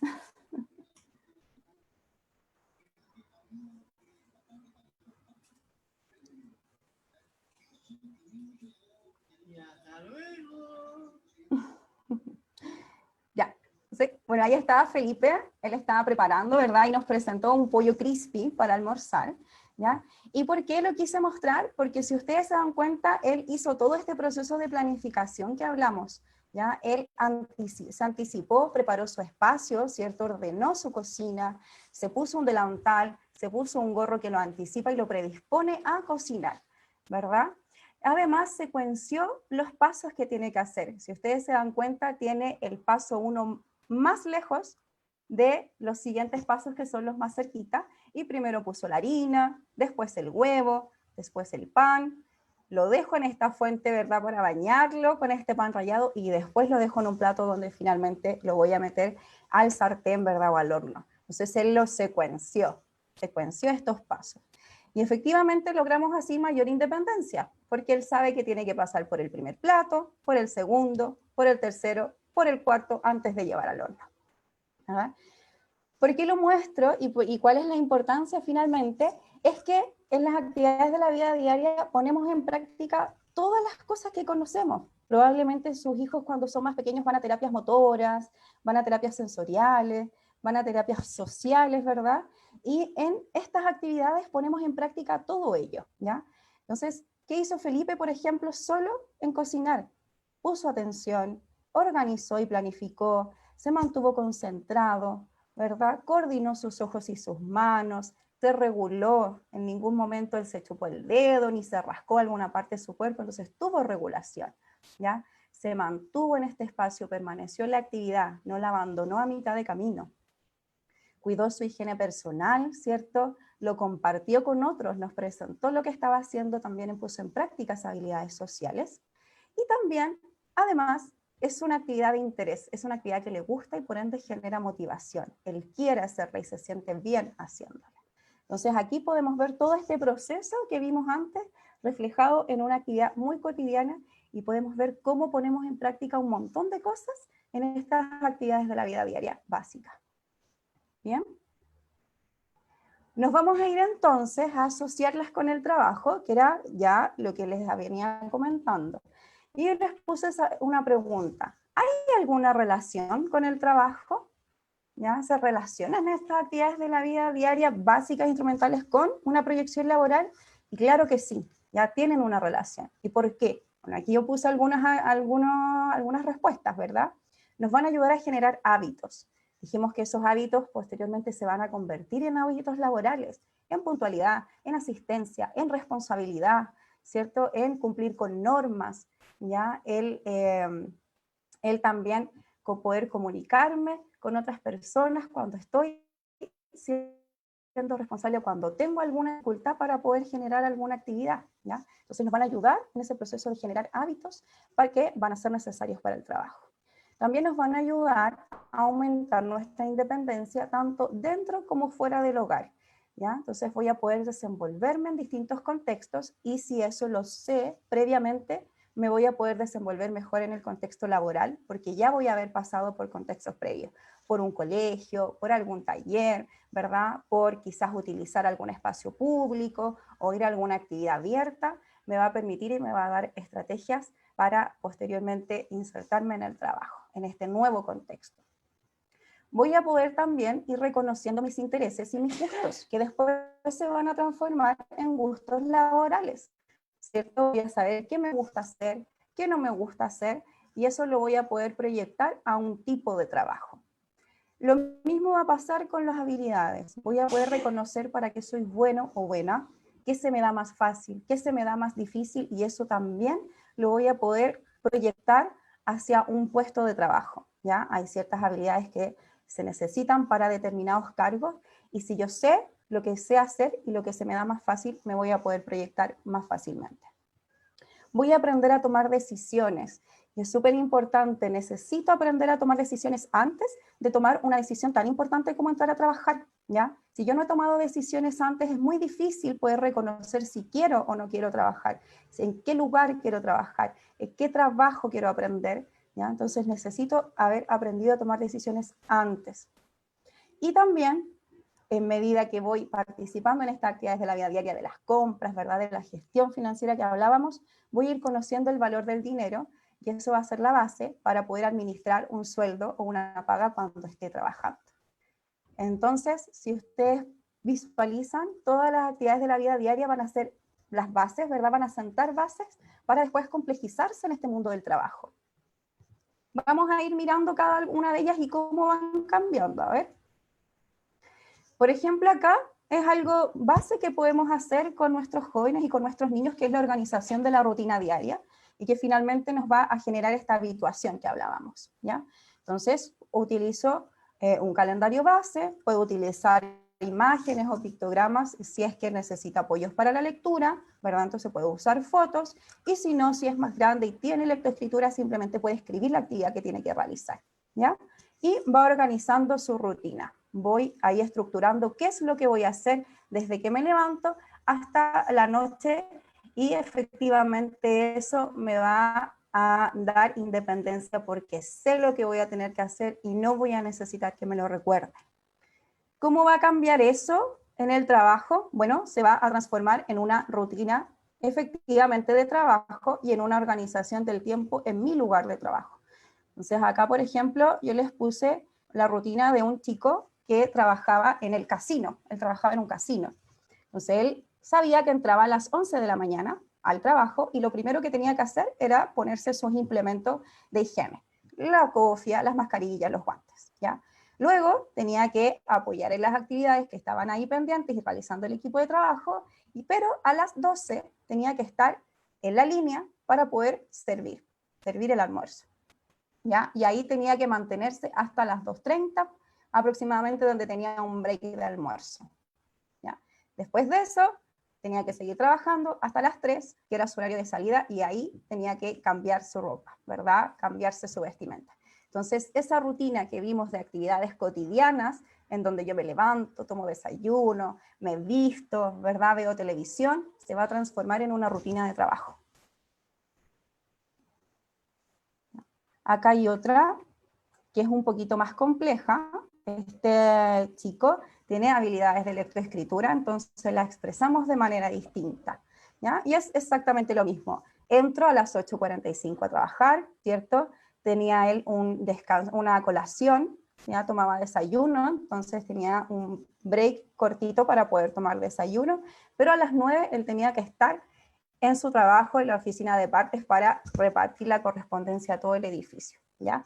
Y hasta luego. Ya, sí. Bueno, ahí estaba Felipe, él estaba preparando, ¿verdad? Y nos presentó un pollo crispy para almorzar, ¿ya? ¿Y por qué lo quise mostrar? Porque si ustedes se dan cuenta, él hizo todo este proceso de planificación que hablamos, ¿ya? Él se anticipó, preparó su espacio, ¿cierto? Ordenó su cocina, se puso un delantal, se puso un gorro que lo anticipa y lo predispone a cocinar, ¿verdad? Además, secuenció los pasos que tiene que hacer. Si ustedes se dan cuenta, tiene el paso 1 más lejos de los siguientes pasos que son los más cerquita. Y primero puso la harina, después el huevo, después el pan. Lo dejo en esta fuente, ¿verdad? Para bañarlo con este pan rallado y después lo dejo en un plato donde finalmente lo voy a meter al sartén, ¿verdad? O al horno. Entonces él lo secuenció estos pasos. Y efectivamente logramos así mayor independencia, porque él sabe que tiene que pasar por el primer plato, por el segundo, por el tercero, por el cuarto, antes de llevar al horno. ¿Ah? ¿Por qué lo muestro y cuál es la importancia finalmente? Es que en las actividades de la vida diaria ponemos en práctica todas las cosas que conocemos. Probablemente sus hijos cuando son más pequeños van a terapias motoras, van a terapias sensoriales, van a terapias sociales, ¿verdad? Y en estas actividades ponemos en práctica todo ello, ¿ya? Entonces, ¿qué hizo Felipe, por ejemplo, solo en cocinar? Puso atención, organizó y planificó, se mantuvo concentrado, ¿verdad? Coordinó sus ojos y sus manos, se reguló, en ningún momento él se chupó el dedo ni se rascó alguna parte de su cuerpo, entonces tuvo regulación, ¿ya? Se mantuvo en este espacio, permaneció en la actividad, no la abandonó a mitad de camino. Cuidó su higiene personal, ¿cierto? Lo compartió con otros, nos presentó lo que estaba haciendo, también puso en práctica esas habilidades sociales. Y también, además, es una actividad de interés, es una actividad que le gusta y por ende genera motivación. Él quiere hacerla y se siente bien haciéndola. Entonces aquí podemos ver todo este proceso que vimos antes reflejado en una actividad muy cotidiana y podemos ver cómo ponemos en práctica un montón de cosas en estas actividades de la vida diaria básica. ¿Bien? Nos vamos a ir entonces a asociarlas con el trabajo, que era ya lo que les venía comentando. Y yo les puse una pregunta. ¿Hay alguna relación con el trabajo? ¿Ya? ¿Se relacionan estas actividades de la vida diaria básicas e instrumentales con una proyección laboral? Y claro que sí, ya tienen una relación. ¿Y por qué? Bueno, aquí yo puse algunas respuestas, ¿verdad? Nos van a ayudar a generar hábitos. Dijimos que esos hábitos posteriormente se van a convertir en hábitos laborales, en puntualidad, en asistencia, en responsabilidad, ¿cierto? En cumplir con normas, ¿ya? El también poder comunicarme con otras personas cuando estoy siendo responsable, cuando tengo alguna dificultad para poder generar alguna actividad, ¿ya? Entonces nos van a ayudar en ese proceso de generar hábitos para que van a ser necesarios para el trabajo. También nos van a ayudar a aumentar nuestra independencia tanto dentro como fuera del hogar, ¿ya? Entonces voy a poder desenvolverme en distintos contextos y si eso lo sé previamente, me voy a poder desenvolver mejor en el contexto laboral porque ya voy a haber pasado por contextos previos, por un colegio, por algún taller, ¿verdad? Por quizás utilizar algún espacio público o ir a alguna actividad abierta, me va a permitir y me va a dar estrategias para posteriormente insertarme en el trabajo, en este nuevo contexto. Voy a poder también ir reconociendo mis intereses y mis gustos, que después se van a transformar en gustos laborales. ¿cierto? Voy a saber qué me gusta hacer, qué no me gusta hacer, y eso lo voy a poder proyectar a un tipo de trabajo. Lo mismo va a pasar con las habilidades. Voy a poder reconocer para qué soy bueno o buena, qué se me da más fácil, qué se me da más difícil, y eso también lo voy a poder proyectar hacia un puesto de trabajo, ¿ya? Hay ciertas habilidades que se necesitan para determinados cargos, y si yo sé lo que sé hacer y lo que se me da más fácil, me voy a poder proyectar más fácilmente. Voy a aprender a tomar decisiones. Y es súper importante, necesito aprender a tomar decisiones antes de tomar una decisión tan importante como entrar a trabajar, ¿ya? Si yo no he tomado decisiones antes, es muy difícil poder reconocer si quiero o no quiero trabajar, en qué lugar quiero trabajar, en qué trabajo quiero aprender, ¿ya? Entonces necesito haber aprendido a tomar decisiones antes. Y también, en medida que voy participando en estas actividades de la vida diaria, de las compras, ¿verdad?, de la gestión financiera que hablábamos, voy a ir conociendo el valor del dinero, y eso va a ser la base para poder administrar un sueldo o una paga cuando esté trabajando. Entonces, si ustedes visualizan, todas las actividades de la vida diaria van a ser las bases, ¿verdad? Van a sentar bases para después complejizarse en este mundo del trabajo. Vamos a ir mirando cada una de ellas y cómo van cambiando, a ver. Por ejemplo, acá es algo base que podemos hacer con nuestros jóvenes y con nuestros niños, que es la organización de la rutina diaria, y que finalmente nos va a generar esta habituación que hablábamos, ¿ya? Entonces, utilizo un calendario base, puedo utilizar imágenes o pictogramas si es que necesita apoyos para la lectura, ¿verdad? Entonces puedo usar fotos, y si no, si es más grande y tiene lectoescritura, simplemente puede escribir la actividad que tiene que realizar, ¿ya? Y va organizando su rutina. Voy ahí estructurando qué es lo que voy a hacer desde que me levanto hasta la noche, y efectivamente eso me va a dar independencia porque sé lo que voy a tener que hacer y no voy a necesitar que me lo recuerde. ¿Cómo va a cambiar eso en el trabajo? Bueno, se va a transformar en una rutina efectivamente de trabajo y en una organización del tiempo en mi lugar de trabajo. Entonces acá, por ejemplo, yo les puse la rutina de un chico que trabajaba en el casino. Él trabajaba en un casino. Entonces él sabía que entraba a las 11 de la mañana al trabajo, y lo primero que tenía que hacer era ponerse sus implementos de higiene. La cofia, las mascarillas, los guantes, ¿ya? Luego tenía que apoyar en las actividades que estaban ahí pendientes y realizando el equipo de trabajo, pero a las 12 tenía que estar en la línea para poder servir el almuerzo, ¿ya? Y ahí tenía que mantenerse hasta las 2:30 aproximadamente, donde tenía un break de almuerzo, ¿ya? Después de eso, tenía que seguir trabajando hasta las 3, que era su horario de salida, y ahí tenía que cambiar su ropa, ¿verdad? Cambiarse su vestimenta. Entonces, esa rutina que vimos de actividades cotidianas, en donde yo me levanto, tomo desayuno, me visto, ¿verdad?, veo televisión, se va a transformar en una rutina de trabajo. Acá hay otra que es un poquito más compleja. Este chico tiene habilidades de lectoescritura, entonces la expresamos de manera distinta, ¿ya? Y es exactamente lo mismo. Entro a las 8:45 a trabajar, ¿cierto? Tenía él un descanso, una colación, ya tomaba desayuno, entonces tenía un break cortito para poder tomar desayuno, pero a las 9 él tenía que estar en su trabajo en la oficina de partes para repartir la correspondencia a todo el edificio, ¿ya?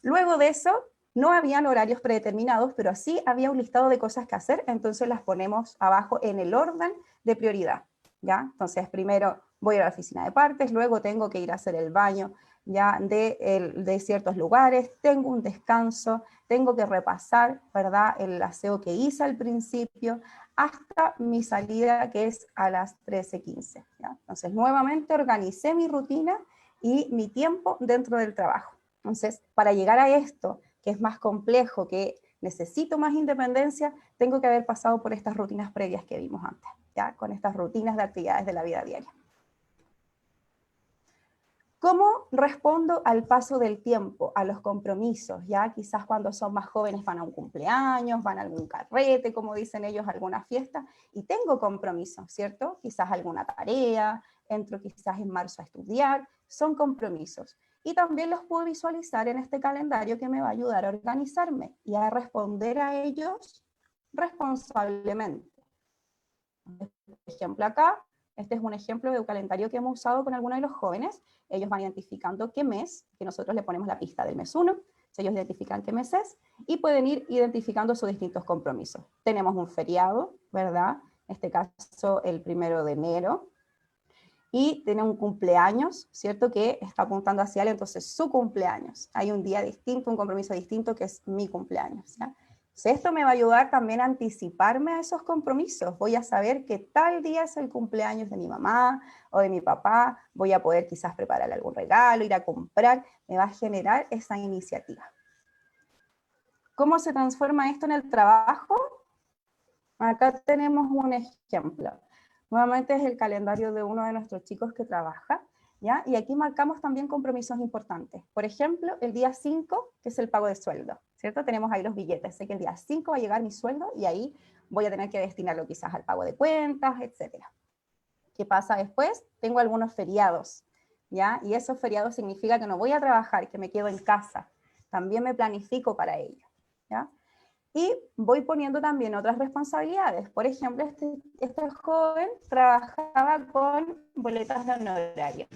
Luego de eso, no habían horarios predeterminados, pero sí había un listado de cosas que hacer, entonces las ponemos abajo en el orden de prioridad, ¿ya? Entonces, primero voy a la oficina de partes, luego tengo que ir a hacer el baño, ya, de ciertos lugares, tengo un descanso, tengo que repasar, ¿verdad?, el aseo que hice al principio, hasta mi salida, que es a las 13:15, ¿ya? Entonces, nuevamente organicé mi rutina y mi tiempo dentro del trabajo. Entonces, para llegar a esto, que es más complejo, que necesito más independencia, tengo que haber pasado por estas rutinas previas que vimos antes, ¿ya? Con estas rutinas de actividades de la vida diaria. ¿Cómo respondo al paso del tiempo, a los compromisos? Ya quizás cuando son más jóvenes van a un cumpleaños, van a algún carrete, como dicen ellos, alguna fiesta, y tengo compromisos, ¿cierto? Quizás alguna tarea, entro quizás en marzo a estudiar, son compromisos. Y también los puedo visualizar en este calendario que me va a ayudar a organizarme y a responder a ellos responsablemente. Por ejemplo, acá Este es un ejemplo de un calendario que hemos usado con algunos de los jóvenes. Ellos van identificando qué mes, que nosotros le ponemos la pista del mes 1, ellos identifican qué mes es, y pueden ir identificando sus distintos compromisos. Tenemos un feriado, ¿verdad? En este caso, el 1 de enero, y tiene un cumpleaños, ¿cierto? Que está apuntando hacia él, entonces su cumpleaños. Hay un día distinto, un compromiso distinto, que es mi cumpleaños, ¿ya? Entonces, esto me va a ayudar también a anticiparme a esos compromisos. Voy a saber que tal día es el cumpleaños de mi mamá o de mi papá, voy a poder quizás prepararle algún regalo, ir a comprar, me va a generar esa iniciativa. ¿Cómo se transforma esto en el trabajo? Acá tenemos un ejemplo. Nuevamente es el calendario de uno de nuestros chicos que trabaja, ¿ya? Y aquí marcamos también compromisos importantes. Por ejemplo, el día 5, que es el pago de sueldo, ¿cierto? Tenemos ahí los billetes. Sé que el día 5 va a llegar mi sueldo y ahí voy a tener que destinarlo quizás al pago de cuentas, etc. ¿Qué pasa después? Tengo algunos feriados, ¿ya? Y esos feriados significa que no voy a trabajar, que me quedo en casa. También me planifico para ello, ¿ya? Y voy poniendo también otras responsabilidades. Por ejemplo, este joven trabajaba con boletas de honorario.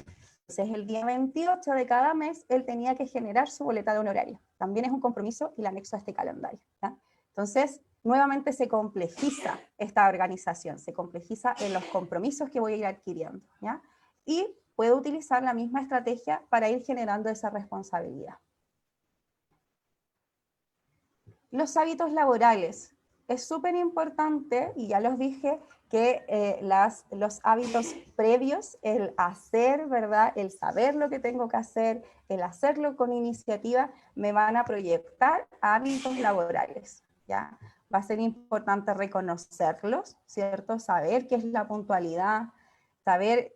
Entonces, el día 28 de cada mes, él tenía que generar su boleta de honorario. También es un compromiso y la anexo a este calendario, ¿ya? Entonces, nuevamente se complejiza esta organización, se complejiza en los compromisos que voy a ir adquiriendo, ¿ya? Y puedo utilizar la misma estrategia para ir generando esa responsabilidad. Los hábitos laborales. Es súper importante, y ya los dije, que los hábitos previos, el hacer, ¿verdad? El saber lo que tengo que hacer, el hacerlo con iniciativa, me van a proyectar hábitos laborales, ¿ya? Va a ser importante reconocerlos, ¿cierto? Saber qué es la puntualidad, saber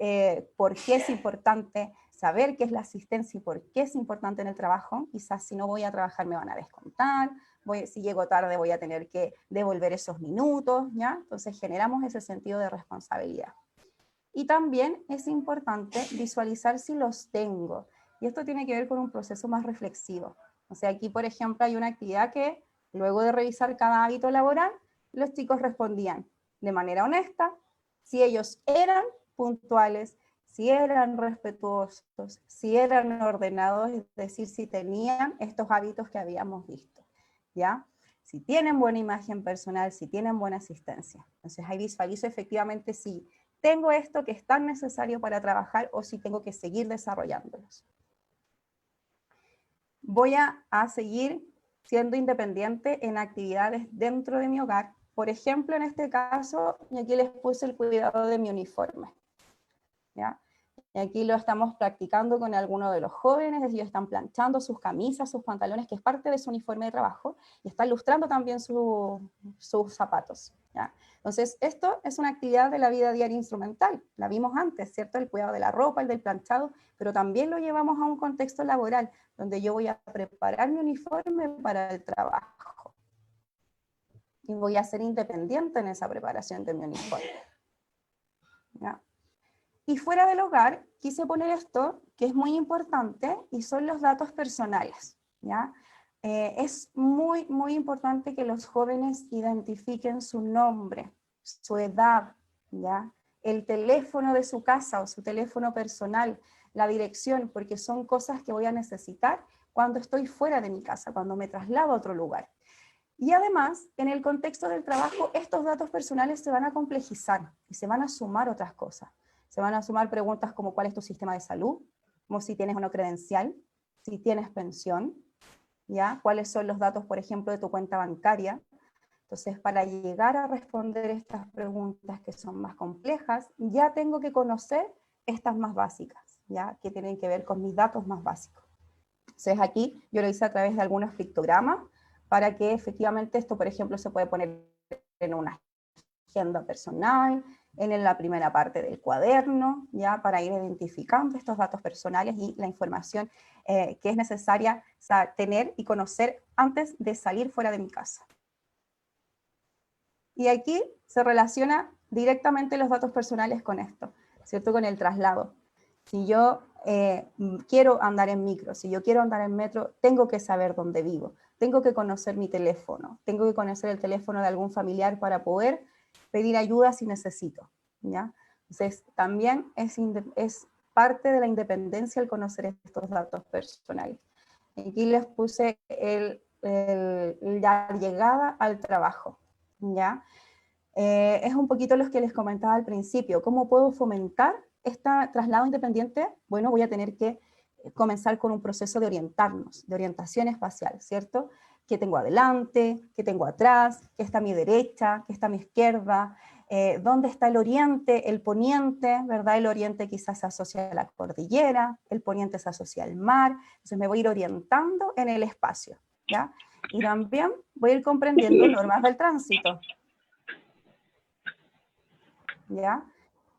por qué es importante, saber qué es la asistencia y por qué es importante en el trabajo. Quizás si no voy a trabajar me van a descontar, si llego tarde voy a tener que devolver esos minutos, ¿ya? Entonces generamos ese sentido de responsabilidad. Y también es importante visualizar si los tengo. Y esto tiene que ver con un proceso más reflexivo. O sea, aquí, por ejemplo, hay una actividad que, luego de revisar cada hábito laboral, los chicos respondían de manera honesta si ellos eran puntuales, si eran respetuosos, si eran ordenados, es decir, si tenían estos hábitos que habíamos visto, ¿ya? Si tienen buena imagen personal, si tienen buena asistencia. Entonces ahí visualizo efectivamente si tengo esto que es tan necesario para trabajar o si tengo que seguir desarrollándolos. Voy a seguir siendo independiente en actividades dentro de mi hogar. Por ejemplo, en este caso, y aquí les puse el cuidado de mi uniforme, ¿ya? Y aquí lo estamos practicando con algunos de los jóvenes, ellos están planchando sus camisas, sus pantalones, que es parte de su uniforme de trabajo, y están lustrando también sus zapatos, ¿ya? Entonces, esto es una actividad de la vida diaria instrumental, la vimos antes, ¿cierto? El cuidado de la ropa, el del planchado, pero también lo llevamos a un contexto laboral, donde yo voy a preparar mi uniforme para el trabajo. Y voy a ser independiente en esa preparación de mi uniforme, ¿ya? Y fuera del hogar, quise poner esto, que es muy importante, y son los datos personales, ¿ya? Es muy, muy importante que los jóvenes identifiquen su nombre, su edad, ¿ya? El teléfono de su casa o su teléfono personal, la dirección, porque son cosas que voy a necesitar cuando estoy fuera de mi casa, cuando me traslado a otro lugar. Y además, en el contexto del trabajo, estos datos personales se van a complejizar y se van a sumar otras cosas. Se van a sumar preguntas como cuál es tu sistema de salud, como si tienes una credencial, si tienes pensión, ¿ya? Cuáles son los datos, por ejemplo, de tu cuenta bancaria. Entonces, para llegar a responder estas preguntas que son más complejas, ya tengo que conocer estas más básicas, ¿ya? Que tienen que ver con mis datos más básicos. Entonces, aquí yo lo hice a través de algunos pictogramas para que efectivamente esto, por ejemplo, se puede poner en una agenda personal, en la primera parte del cuaderno, ya para ir identificando estos datos personales y la información que es necesaria tener y conocer antes de salir fuera de mi casa. Y aquí se relaciona directamente los datos personales con esto, ¿cierto? Con el traslado. Si yo quiero andar en micro, si yo quiero andar en metro, tengo que saber dónde vivo, tengo que conocer mi teléfono, tengo que conocer el teléfono de algún familiar para poder pedir ayuda si necesito, ¿ya? Entonces, también es parte de la independencia el conocer estos datos personales. Aquí les puse la llegada al trabajo, ¿ya? Es un poquito lo que les comentaba al principio. ¿Cómo puedo fomentar este traslado independiente? Bueno, voy a tener que comenzar con un proceso de orientarnos, de orientación espacial, ¿cierto? ¿Qué tengo adelante? ¿Qué tengo atrás? ¿Qué está a mi derecha? ¿Qué está a mi izquierda? ¿Dónde está el oriente? El poniente, ¿verdad? El oriente quizás se asocia a la cordillera, el poniente se asocia al mar, entonces me voy a ir orientando en el espacio, ¿ya? Y también voy a ir comprendiendo normas del tránsito, ¿ya?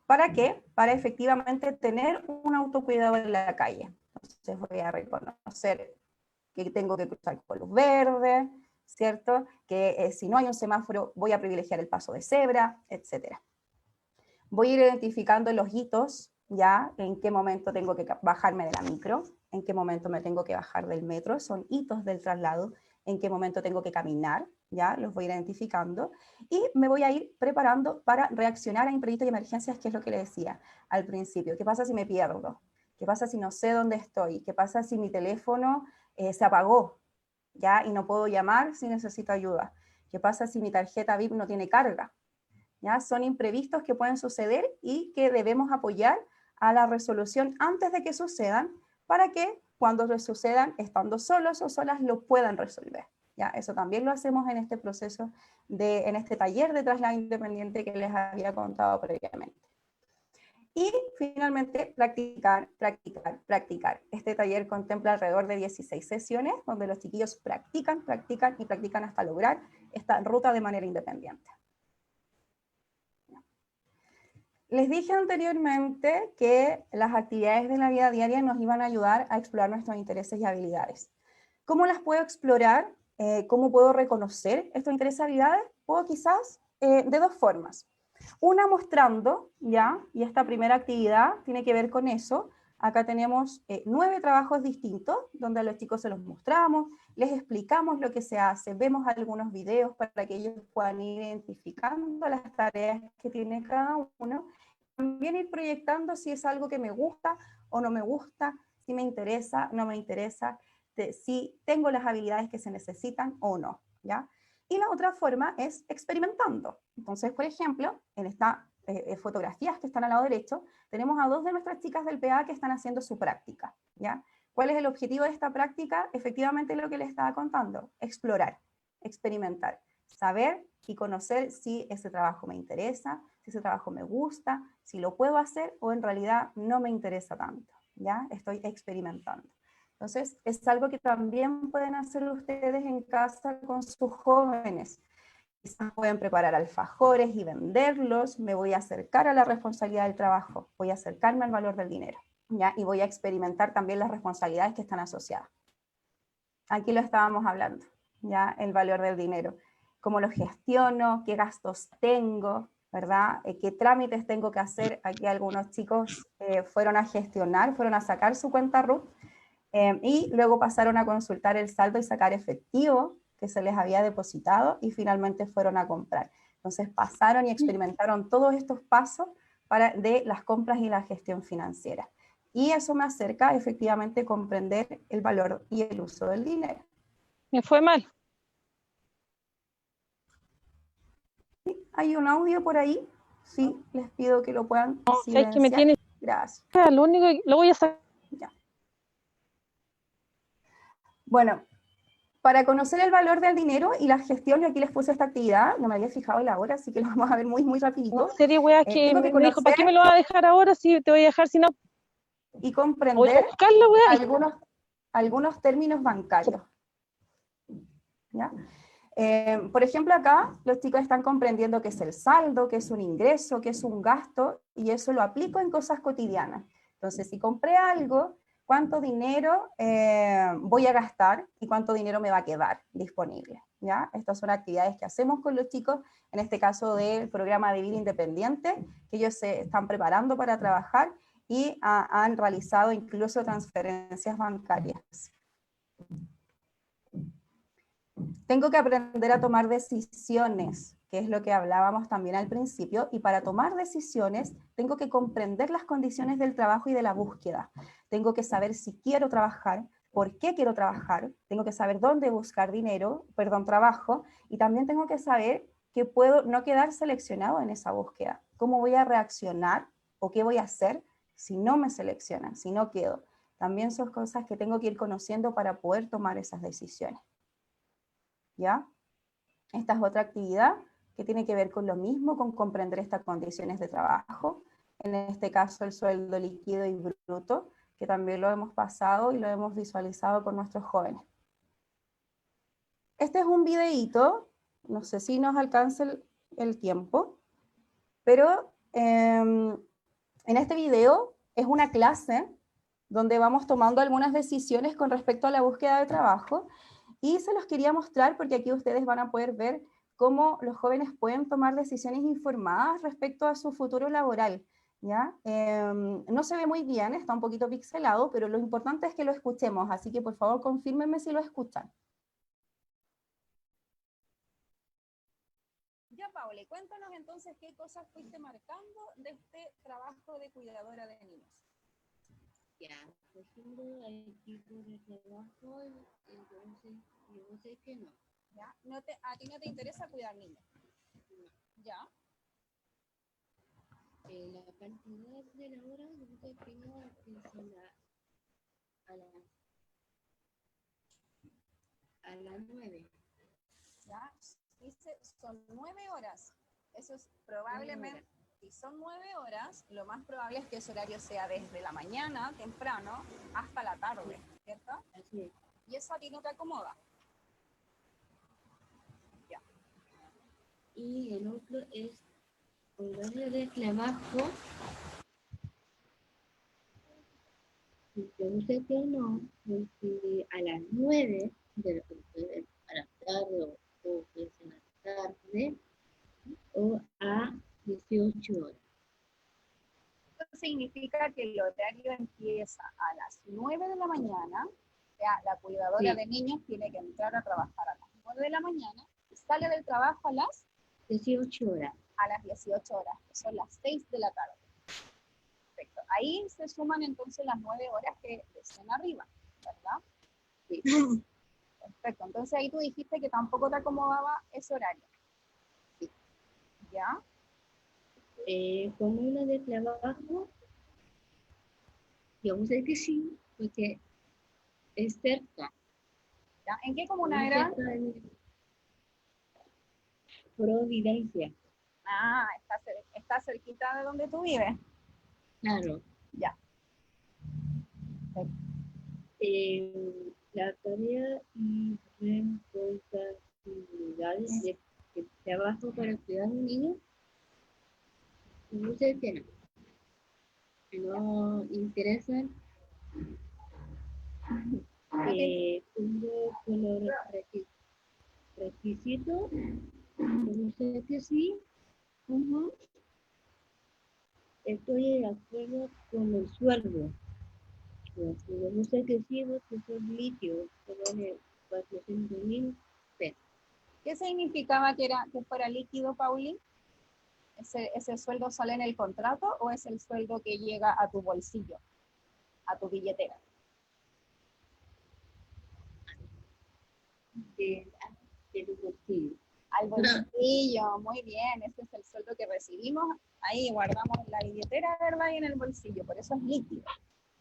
¿Para qué? Para efectivamente tener un autocuidado en la calle. Entonces voy a reconocer que tengo que cruzar con luz verde, ¿cierto? Que si no hay un semáforo voy a privilegiar el paso de cebra, etc. Voy a ir identificando los hitos, ¿ya? En qué momento tengo que bajarme de la micro, en qué momento me tengo que bajar del metro, son hitos del traslado, en qué momento tengo que caminar, ¿ya? Los voy identificando, y me voy a ir preparando para reaccionar a imprevistos y emergencias, que es lo que le decía al principio. ¿Qué pasa si me pierdo? ¿Qué pasa si no sé dónde estoy? ¿Qué pasa si mi teléfono se apagó, ¿ya? Y no puedo llamar si necesito ayuda? ¿Qué pasa si mi tarjeta VIP no tiene carga? ¿Ya? Son imprevistos que pueden suceder y que debemos apoyar a la resolución antes de que sucedan, para que cuando sucedan, estando solos o solas, lo puedan resolver. ¿Ya? Eso también lo hacemos en este proceso, en este taller de traslado independiente que les había contado previamente. Y finalmente, practicar, practicar, practicar. Este taller contempla alrededor de 16 sesiones, donde los chiquillos practican, practican y practican hasta lograr esta ruta de manera independiente. Les dije anteriormente que las actividades de la vida diaria nos iban a ayudar a explorar nuestros intereses y habilidades. ¿Cómo las puedo explorar? ¿Cómo puedo reconocer estos intereses y habilidades? Puedo quizás de dos formas. Una mostrando, ¿ya? Y esta primera actividad tiene que ver con eso. Acá tenemos 9 trabajos distintos, donde a los chicos se los mostramos, les explicamos lo que se hace, vemos algunos videos para que ellos puedan ir identificando las tareas que tiene cada uno, también ir proyectando si es algo que me gusta o no me gusta, si me interesa, no me interesa, si tengo las habilidades que se necesitan o no, ¿ya? Y la otra forma es experimentando. Entonces, por ejemplo, en estas fotografías que están al lado derecho, tenemos a 2 de nuestras chicas del PA que están haciendo su práctica, ¿ya? ¿Cuál es el objetivo de esta práctica? Efectivamente lo que les estaba contando, explorar, experimentar, saber y conocer si ese trabajo me interesa, si ese trabajo me gusta, si lo puedo hacer o en realidad no me interesa tanto, ¿ya? Estoy experimentando. Entonces, es algo que también pueden hacer ustedes en casa con sus jóvenes. Quizás pueden preparar alfajores y venderlos, me voy a acercar a la responsabilidad del trabajo, voy a acercarme al valor del dinero, ¿ya? Y voy a experimentar también las responsabilidades que están asociadas. Aquí lo estábamos hablando, ¿ya? El valor del dinero. ¿Cómo lo gestiono? ¿Qué gastos tengo? ¿Verdad? ¿Qué trámites tengo que hacer? Aquí algunos chicos fueron a gestionar, fueron a sacar su cuenta RUT, y luego pasaron a consultar el saldo y sacar efectivo que se les había depositado y finalmente fueron a comprar. Entonces pasaron y experimentaron todos estos pasos de las compras y la gestión financiera. Y eso me acerca efectivamente a comprender el valor y el uso del dinero. Me fue mal. ¿Hay un audio por ahí? Sí, les pido que lo puedan silenciar. Es que me tiene... Gracias. Lo único que lo voy a sacar. Ya. Bueno, para conocer el valor del dinero y la gestión, y aquí les puse esta actividad, no me había fijado en la hora, así que lo vamos a ver muy, muy rapidito. Una serie, weas, que tengo que me dijo, ¿para qué me lo vas a dejar ahora si te voy a dejar sin... Y Voy a comprender buscarla, wea. algunos términos bancarios. ¿Ya? Por ejemplo, acá los chicos están comprendiendo qué es el saldo, qué es un ingreso, qué es un gasto, y eso lo aplico en cosas cotidianas. Entonces, si compré algo, ¿cuánto dinero voy a gastar y cuánto dinero me va a quedar disponible? ¿Ya? Estas son actividades que hacemos con los chicos, en este caso del programa de vida independiente, que ellos se están preparando para trabajar y han realizado incluso transferencias bancarias. Tengo que aprender a tomar decisiones. que es lo que hablábamos también al principio, y para tomar decisiones tengo que comprender las condiciones del trabajo y de la búsqueda. Tengo que saber si quiero trabajar, por qué quiero trabajar, tengo que saber dónde buscar trabajo, y también tengo que saber que puedo no quedar seleccionado en esa búsqueda. ¿Cómo voy a reaccionar o qué voy a hacer si no me seleccionan, si no quedo? También son cosas que tengo que ir conociendo para poder tomar esas decisiones. ¿Ya? Esta es otra actividad que tiene que ver con lo mismo, con comprender estas condiciones de trabajo, en este caso el sueldo líquido y bruto, que también lo hemos pasado y lo hemos visualizado con nuestros jóvenes. Este es un videíto, no sé si nos alcanza el tiempo, pero en este video es una clase donde vamos tomando algunas decisiones con respecto a la búsqueda de trabajo, y se los quería mostrar porque aquí ustedes van a poder ver cómo los jóvenes pueden tomar decisiones informadas respecto a su futuro laboral, ¿ya? No se ve muy bien, está un poquito pixelado, pero lo importante es que lo escuchemos, así que por favor confírmenme si lo escuchan. Ya, Paule, cuéntanos entonces qué cosas fuiste marcando de este trabajo de cuidadora de niños. Ya, por ejemplo, hay tipos de trabajo, entonces yo sé que no. ¿Ya? ¿A ti no te interesa cuidar niños? ¿Ya? La cantidad de la hora, yo sé que no, a las 9. ¿Ya? Dice, son 9 horas. Eso es probablemente, si son 9 horas, lo más probable es que ese horario sea desde la mañana, temprano, hasta la tarde, ¿cierto? Así es. ¿Y eso a ti no te acomoda? Ya. Y el otro es horario de trabajo. Yo sé que no, porque a las 9 a la tarde o puede ser a la tarde o a 18 horas. Esto significa que el horario empieza a las 9 de la mañana, o sea, la cuidadora Sí. de niños tiene que entrar a trabajar a las 9 de la mañana y sale del trabajo a las 18 horas. 18 horas, que son las 6 de la tarde. Perfecto. Ahí se suman entonces las 9 horas que decían arriba, ¿verdad? Sí. Perfecto. Entonces ahí tú dijiste que tampoco te acomodaba ese horario. Sí. ¿Ya? Como una de trabajo, yo sé que sí, porque es cerca. ¿Ya? ¿En qué comuna era? Cerca en Providencia. Ah, está cerquita de donde tú vives. Claro. Ya. La tarea y responsabilidades de trabajo para cuidar a un niño, no sé qué no. No interesan cumplo con los requisitos, no sé que sí. Estoy de acuerdo con el sueldo. No sé que sí, porque son líquidos, que vale 400.000 pesos. ¿Qué significaba que fuera líquido, Pauli? ¿Ese sueldo sale en el contrato o es el sueldo que llega a tu bolsillo, a tu billetera? De tu bolsillo. Al bolsillo, muy bien, ese es el sueldo que recibimos, ahí guardamos en la billetera, ¿verdad? Y en el bolsillo, por eso es líquido.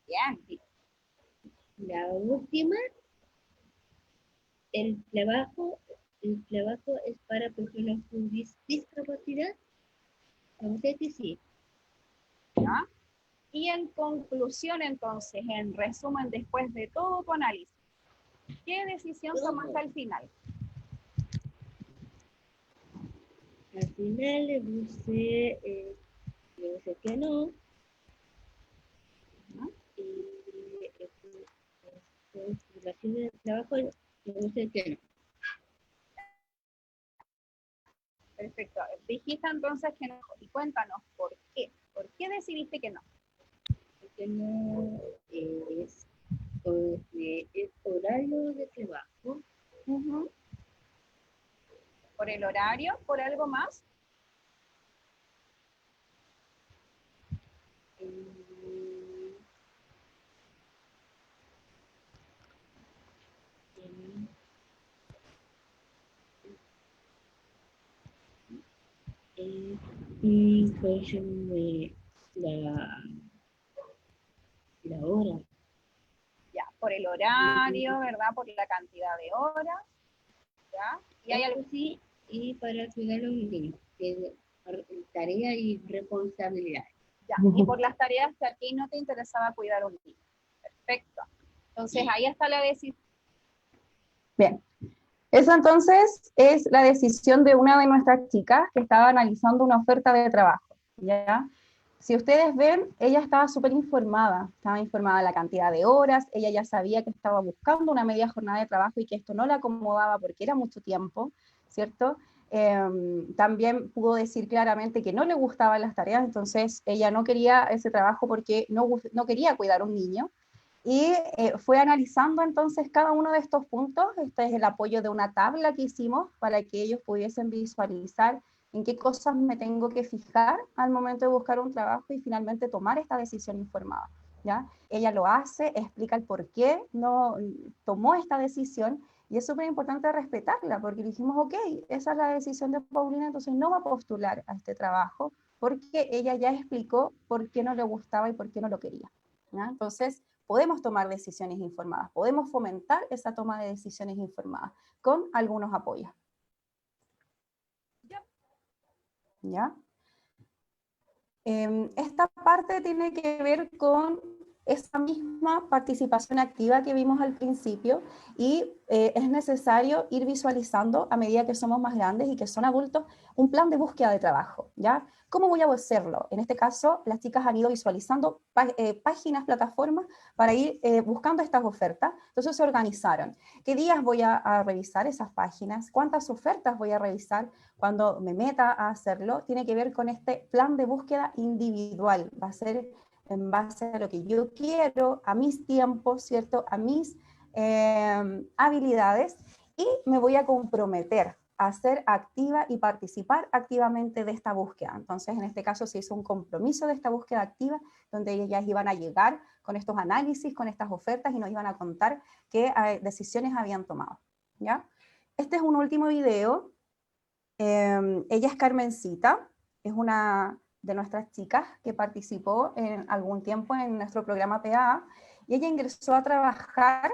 Bien. La última, el trabajo es para personas con discapacidad. No sé que sí. ¿Ya? Y en conclusión, entonces, en resumen, después de todo tu análisis, ¿qué decisión tomaste al final? Al final le puse, yo sé que no. Y relación de trabajo, yo sé que no. Perfecto. Dijiste entonces que no. Y cuéntanos, ¿por qué? ¿Por qué decidiste que no? Porque no es horario de trabajo. Por el el horario, por algo más? Por eso la hora. Ya, por el horario, ¿verdad? Por la cantidad de horas, ¿ya? Y hay algo Sí, y para cuidar a los niños, que tarea y responsabilidad. ya. Y por las tareas que a ti no te interesaba cuidar un niño. Perfecto. Entonces, ahí está la decisión. Bien. Eso entonces es la decisión de una de nuestras chicas que estaba analizando una oferta de trabajo, ¿ya? Si ustedes ven, ella estaba súper informada, estaba informada de la cantidad de horas, ella ya sabía que estaba buscando una media jornada de trabajo y que esto no la acomodaba porque era mucho tiempo, ¿cierto? También pudo decir claramente que no le gustaban las tareas, entonces ella no quería ese trabajo porque no quería cuidar a un niño. Y fue analizando entonces cada uno de estos puntos. Este es el apoyo de una tabla que hicimos para que ellos pudiesen visualizar en qué cosas me tengo que fijar al momento de buscar un trabajo y finalmente tomar esta decisión informada, ¿ya? Ella lo hace, explica el por qué no tomó esta decisión y es súper importante respetarla porque dijimos, ok, esa es la decisión de Paulina, entonces no va a postular a este trabajo porque ella ya explicó por qué no le gustaba y por qué no lo quería, ¿ya? Entonces, podemos tomar decisiones informadas, podemos fomentar esa toma de decisiones informadas con algunos apoyos. ¿Ya? Esta parte tiene que ver con esa misma participación activa que vimos al principio y es necesario ir visualizando a medida que somos más grandes y que son adultos un plan de búsqueda de trabajo, ¿ya? ¿Cómo voy a hacerlo? En este caso, las chicas han ido visualizando páginas, plataformas para ir buscando estas ofertas, entonces se organizaron. ¿Qué días voy a revisar esas páginas? ¿Cuántas ofertas voy a revisar cuando me meta a hacerlo? Tiene que ver con este plan de búsqueda individual, va a ser en base a lo que yo quiero, a mis tiempos, ¿cierto? A mis habilidades y me voy a comprometer a ser activa y participar activamente de esta búsqueda. Entonces, en este caso se hizo un compromiso de esta búsqueda activa, donde ellas iban a llegar con estos análisis, con estas ofertas y nos iban a contar qué decisiones habían tomado, ¿ya? Este es un último video. Ella es Carmencita, es una de nuestras chicas que participó en algún tiempo en nuestro programa PA y ella ingresó a trabajar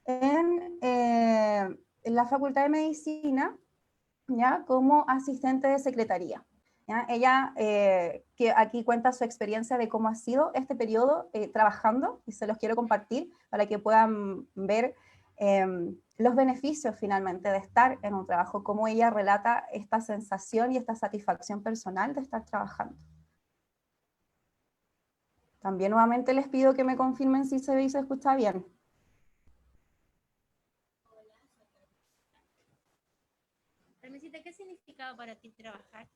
en la Facultad de Medicina, ¿ya? Como asistente de secretaría. ¿Ya? Ella, que aquí cuenta su experiencia de cómo ha sido este periodo trabajando, y se los quiero compartir para que puedan ver los beneficios finalmente de estar en un trabajo, cómo ella relata esta sensación y esta satisfacción personal de estar trabajando. También nuevamente les pido que me confirmen si se ve y se escucha bien. Carmencita, ¿qué significaba para ti trabajar?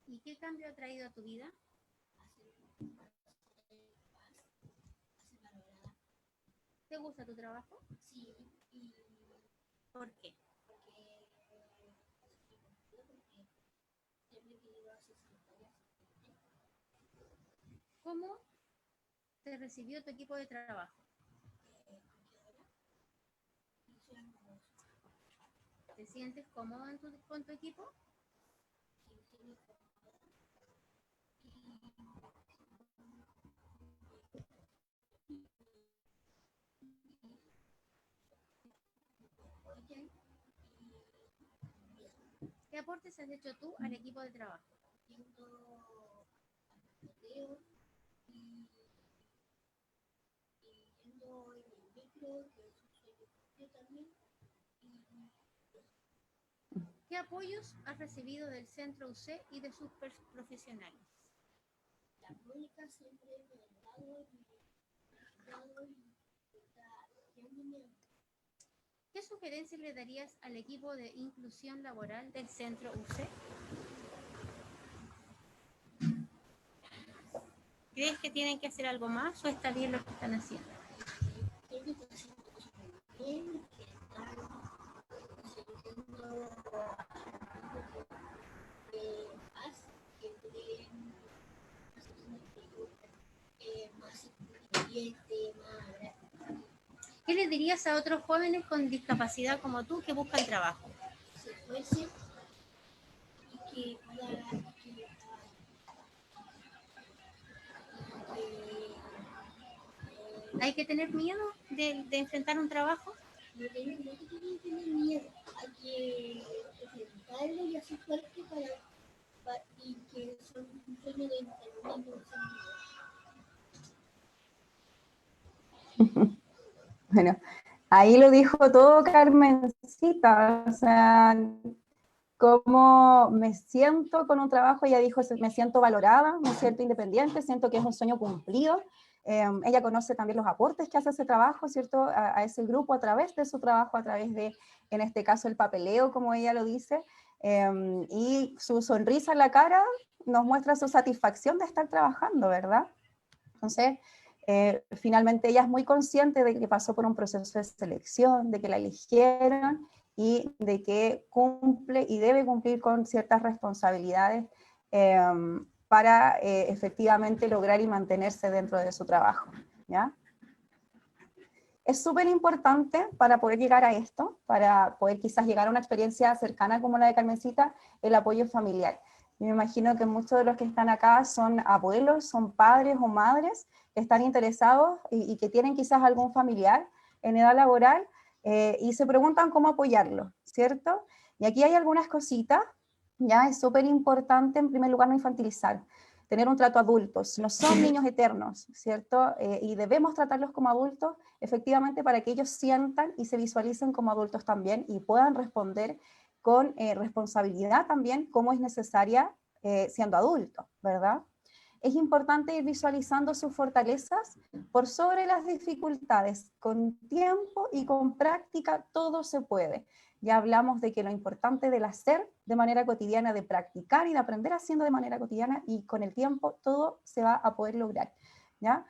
¿Y qué cambio ha traído a tu vida? ¿Te gusta tu trabajo? Sí. ¿Por qué? ¿Cómo te recibió tu equipo de trabajo? ¿Te sientes cómodo con tu equipo? Okay. ¿Qué aportes has hecho tú al equipo de trabajo? ¿Qué apoyos has recibido del Centro UC y de sus profesionales? La Mónica siempre me ha dado ¿Qué sugerencias le darías al equipo de inclusión laboral del Centro UC? ¿Crees que tienen que hacer algo más o está bien lo que están haciendo? ¿Qué le dirías a otros jóvenes con discapacidad como tú que buscan trabajo? ¿Hay que tener miedo de enfrentar un trabajo? No tienen que tener miedo, hay que enfrentarlo y hacer fuerte y que son un sueño de entrenamiento. Bueno, ahí lo dijo todo Carmencita, o sea, cómo me siento con un trabajo. Ella dijo, me siento valorada, me siento independiente, siento que es un sueño cumplido. Ella conoce también los aportes que hace ese trabajo, ¿cierto? A ese grupo a través de su trabajo, a través de, en este caso, el papeleo, como ella lo dice, y su sonrisa en la cara nos muestra su satisfacción de estar trabajando, ¿verdad? Entonces, finalmente ella es muy consciente de que pasó por un proceso de selección, de que la eligieron y de que cumple y debe cumplir con ciertas responsabilidades para efectivamente lograr y mantenerse dentro de su trabajo, ¿ya? Es súper importante para poder llegar a esto, para poder quizás llegar a una experiencia cercana como la de Carmencita, el apoyo familiar. Yo me imagino que muchos de los que están acá son abuelos, son padres o madres que están interesados y que tienen quizás algún familiar en edad laboral y se preguntan cómo apoyarlo, ¿cierto? Y aquí hay algunas cositas, ya es súper importante en primer lugar no infantilizar, tener un trato adultos, no son niños eternos, ¿cierto? Y debemos tratarlos como adultos, efectivamente, para que ellos sientan y se visualicen como adultos también y puedan responder con responsabilidad también, como es necesaria siendo adultos, ¿verdad? Es importante ir visualizando sus fortalezas por sobre las dificultades. Con tiempo y con práctica todo se puede. Ya hablamos de que lo importante del hacer de manera cotidiana, de practicar y de aprender haciendo de manera cotidiana, y con el tiempo todo se va a poder lograr, ¿ya?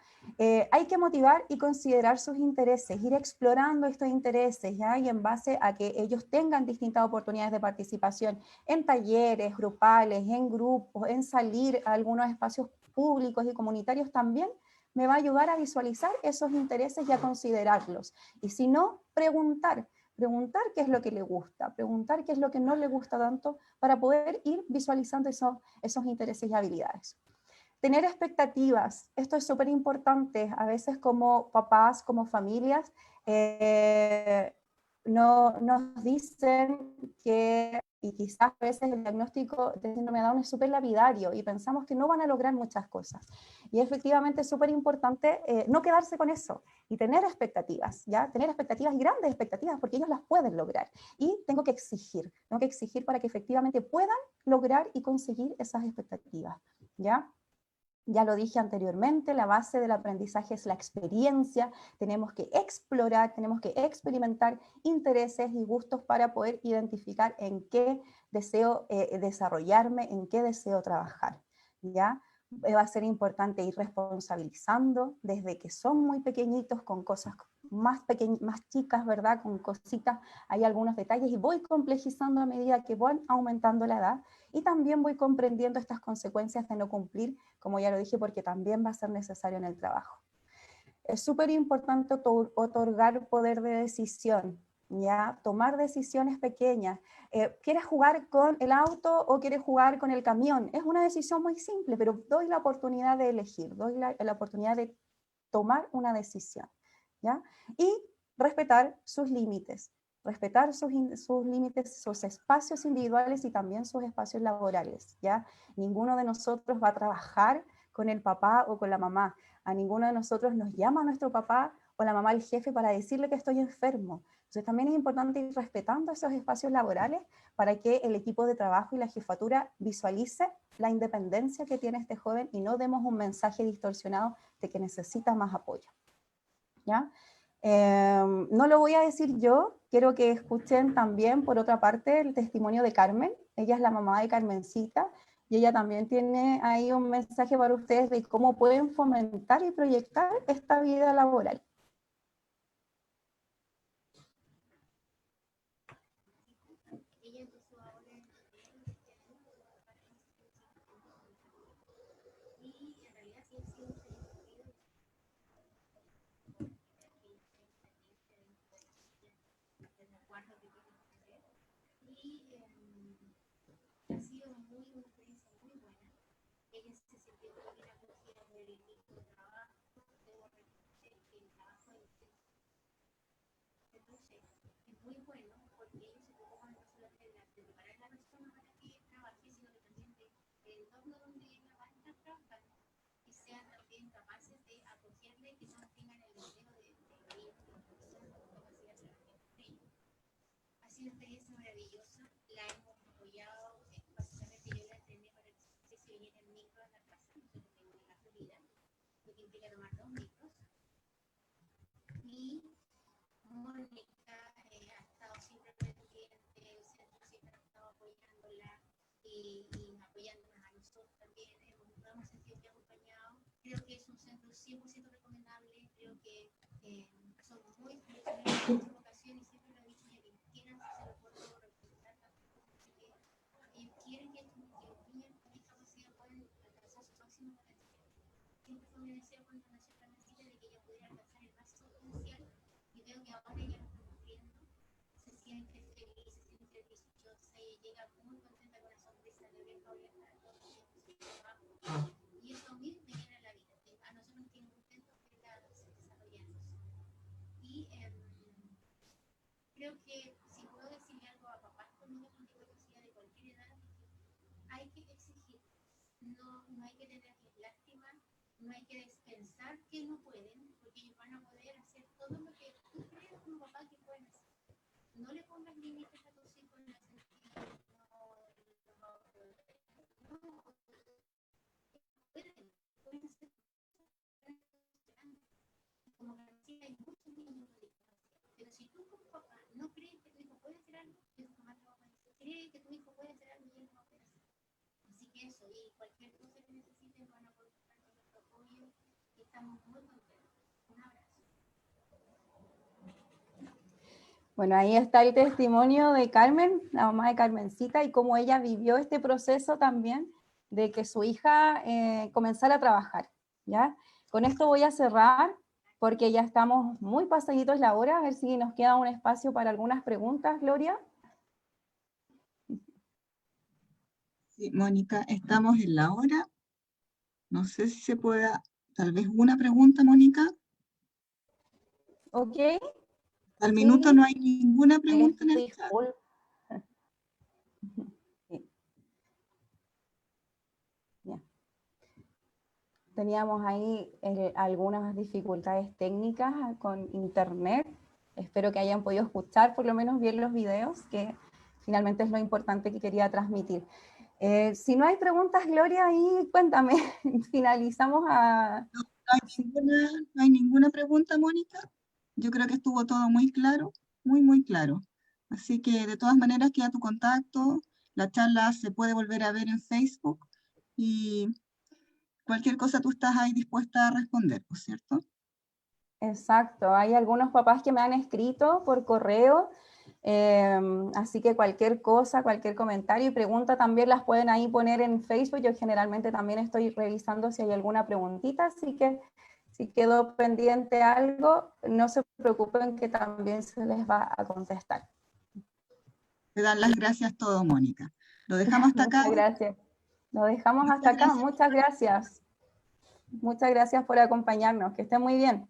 Hay que motivar y considerar sus intereses, ir explorando estos intereses, ¿ya? Y en base a que ellos tengan distintas oportunidades de participación en talleres, grupales, en grupos, en salir a algunos espacios públicos y comunitarios también, me va a ayudar a visualizar esos intereses y a considerarlos. Y si no, preguntar qué es lo que le gusta, preguntar qué es lo que no le gusta tanto, para poder ir visualizando esos intereses y habilidades. Tener expectativas, esto es súper importante. A veces como papás, como familias, no, nos dicen que, y quizás a veces el diagnóstico de síndrome de Down es súper lapidario y pensamos que no van a lograr muchas cosas. Y efectivamente es súper importante no quedarse con eso y tener expectativas, ¿ya? Tener expectativas y grandes expectativas, porque ellos las pueden lograr. Y tengo que exigir para que efectivamente puedan lograr y conseguir esas expectativas, ¿ya? Ya lo dije anteriormente, la base del aprendizaje es la experiencia. Tenemos que explorar, tenemos que experimentar intereses y gustos para poder identificar en qué deseo desarrollarme, en qué deseo trabajar, ¿ya? Va a ser importante ir responsabilizando desde que son muy pequeñitos con cosas más chicas, ¿verdad? Con cositas, hay algunos detalles, y voy complejizando a medida que van aumentando la edad, y también voy comprendiendo estas consecuencias de no cumplir, como ya lo dije, porque también va a ser necesario en el trabajo. Es súper importante otorgar poder de decisión, ¿ya? Tomar decisiones pequeñas. ¿Quieres jugar con el auto o quieres jugar con el camión? Es una decisión muy simple, pero doy la oportunidad de elegir, doy la oportunidad de tomar una decisión, ¿ya? Y respetar sus límites. Respetar sus límites, sus espacios individuales y también sus espacios laborales, ¿ya? Ninguno de nosotros va a trabajar con el papá o con la mamá. A ninguno de nosotros nos llama nuestro papá o la mamá el jefe para decirle que estoy enfermo. Entonces también es importante ir respetando esos espacios laborales para que el equipo de trabajo y la jefatura visualice la independencia que tiene este joven y no demos un mensaje distorsionado de que necesita más apoyo, ¿ya? No lo voy a decir yo, quiero que escuchen también, por otra parte, el testimonio de Carmen. Ella es la mamá de Carmencita, y ella también tiene ahí un mensaje para ustedes de cómo pueden fomentar y proyectar esta vida laboral. ha sido una experiencia muy buena. Ella se sintió muy bien acogida por el equipo de trabajo. Debo reconocer que el trabajo es entonces es muy bueno porque ellos se preocupan no solo de preparar a la persona para que trabaje, sino que también del entorno donde ella va a estar trabajando y sean también capaces de acogerle, que no tengan el deseo de ir ha sido una experiencia maravillosa, la hemos apoyado, básicamente yo la entrené para que se viniera en micro a la casa, nosotros tenemos en la Florida, lo que implica tomar 2 micros, y Mónica ha estado siempre pendiente, el centro siempre ha estado apoyándola y apoyándonos a nosotros también, nos hemos sentido bien acompañados, creo que es un centro 100% recomendable, creo que son muy profesionales en muchas ocasiones, siempre lo he dicho, y a quien quieran se lo puedo representar también, porque ellos quieren que los niños con discapacidad puedan alcanzar su máximo potencial. Siempre fue mi deseo cuando nació Carmencita de que ella pudiera alcanzar el máximo potencial y veo que ahora ella lo está cumpliendo, se siente feliz, se siente dichosa, ella llega muy contenta con una sonrisa de oreja a oreja a todos los días de trabajo y eso a mí me llena la vida, a nosotros nos tiene contentos que ella se desarrollándose. Y creo que si puedo decirle algo a papás con niños con discapacidad de cualquier edad, hay que exigir, no hay que tenerles lástima, no hay que pensar que no pueden, porque ellos van a poder hacer todo lo que tú crees como papá que pueden hacer. No le pongas límites a tus hijos en el sentido de pueden hacer como que hay muchos niños con discapacidad, pero si tú como papá no crees que tu hijo puede hacer algo, tu hijo jamás lo va a poder hacer. Cree que tu hijo puede hacer algo y él no va a poder hacer. Así que eso, y cualquier cosa que necesiten van a poder contar con nuestro apoyo y estamos muy contentos. Un abrazo. Bueno, ahí está el testimonio de Carmen, la mamá de Carmencita, y cómo ella vivió este proceso también de que su hija comenzara a trabajar, ¿ya? Con esto voy a cerrar porque ya estamos muy pasaditos la hora, a ver si nos queda un espacio para algunas preguntas, Gloria. Sí, Mónica, estamos en la hora. No sé si se pueda, tal vez una pregunta, Mónica. Ok. Al Sí. minuto no hay ninguna pregunta en el chat. Sí. Ya. Teníamos ahí algunas dificultades técnicas con internet. Espero que hayan podido escuchar por lo menos bien los videos, que finalmente es lo importante que quería transmitir. Si no hay preguntas, Gloria, ahí cuéntame, finalizamos a... No hay ninguna pregunta, Mónica. Yo creo que estuvo todo muy claro, muy claro. Así que de todas maneras queda tu contacto. La charla se puede volver a ver en Facebook y cualquier cosa tú estás ahí dispuesta a responder, ¿no es cierto? Exacto, hay algunos papás que me han escrito por correo, así que cualquier cosa, cualquier comentario y pregunta también las pueden ahí poner en Facebook. Yo generalmente también estoy revisando si hay alguna preguntita, así que si quedó pendiente algo, no se preocupen que también se les va a contestar. Te dan las gracias todo, Mónica. Lo dejamos hasta acá. Muchas gracias. Lo dejamos hasta acá. Muchas gracias. Muchas gracias por acompañarnos. Que estén muy bien.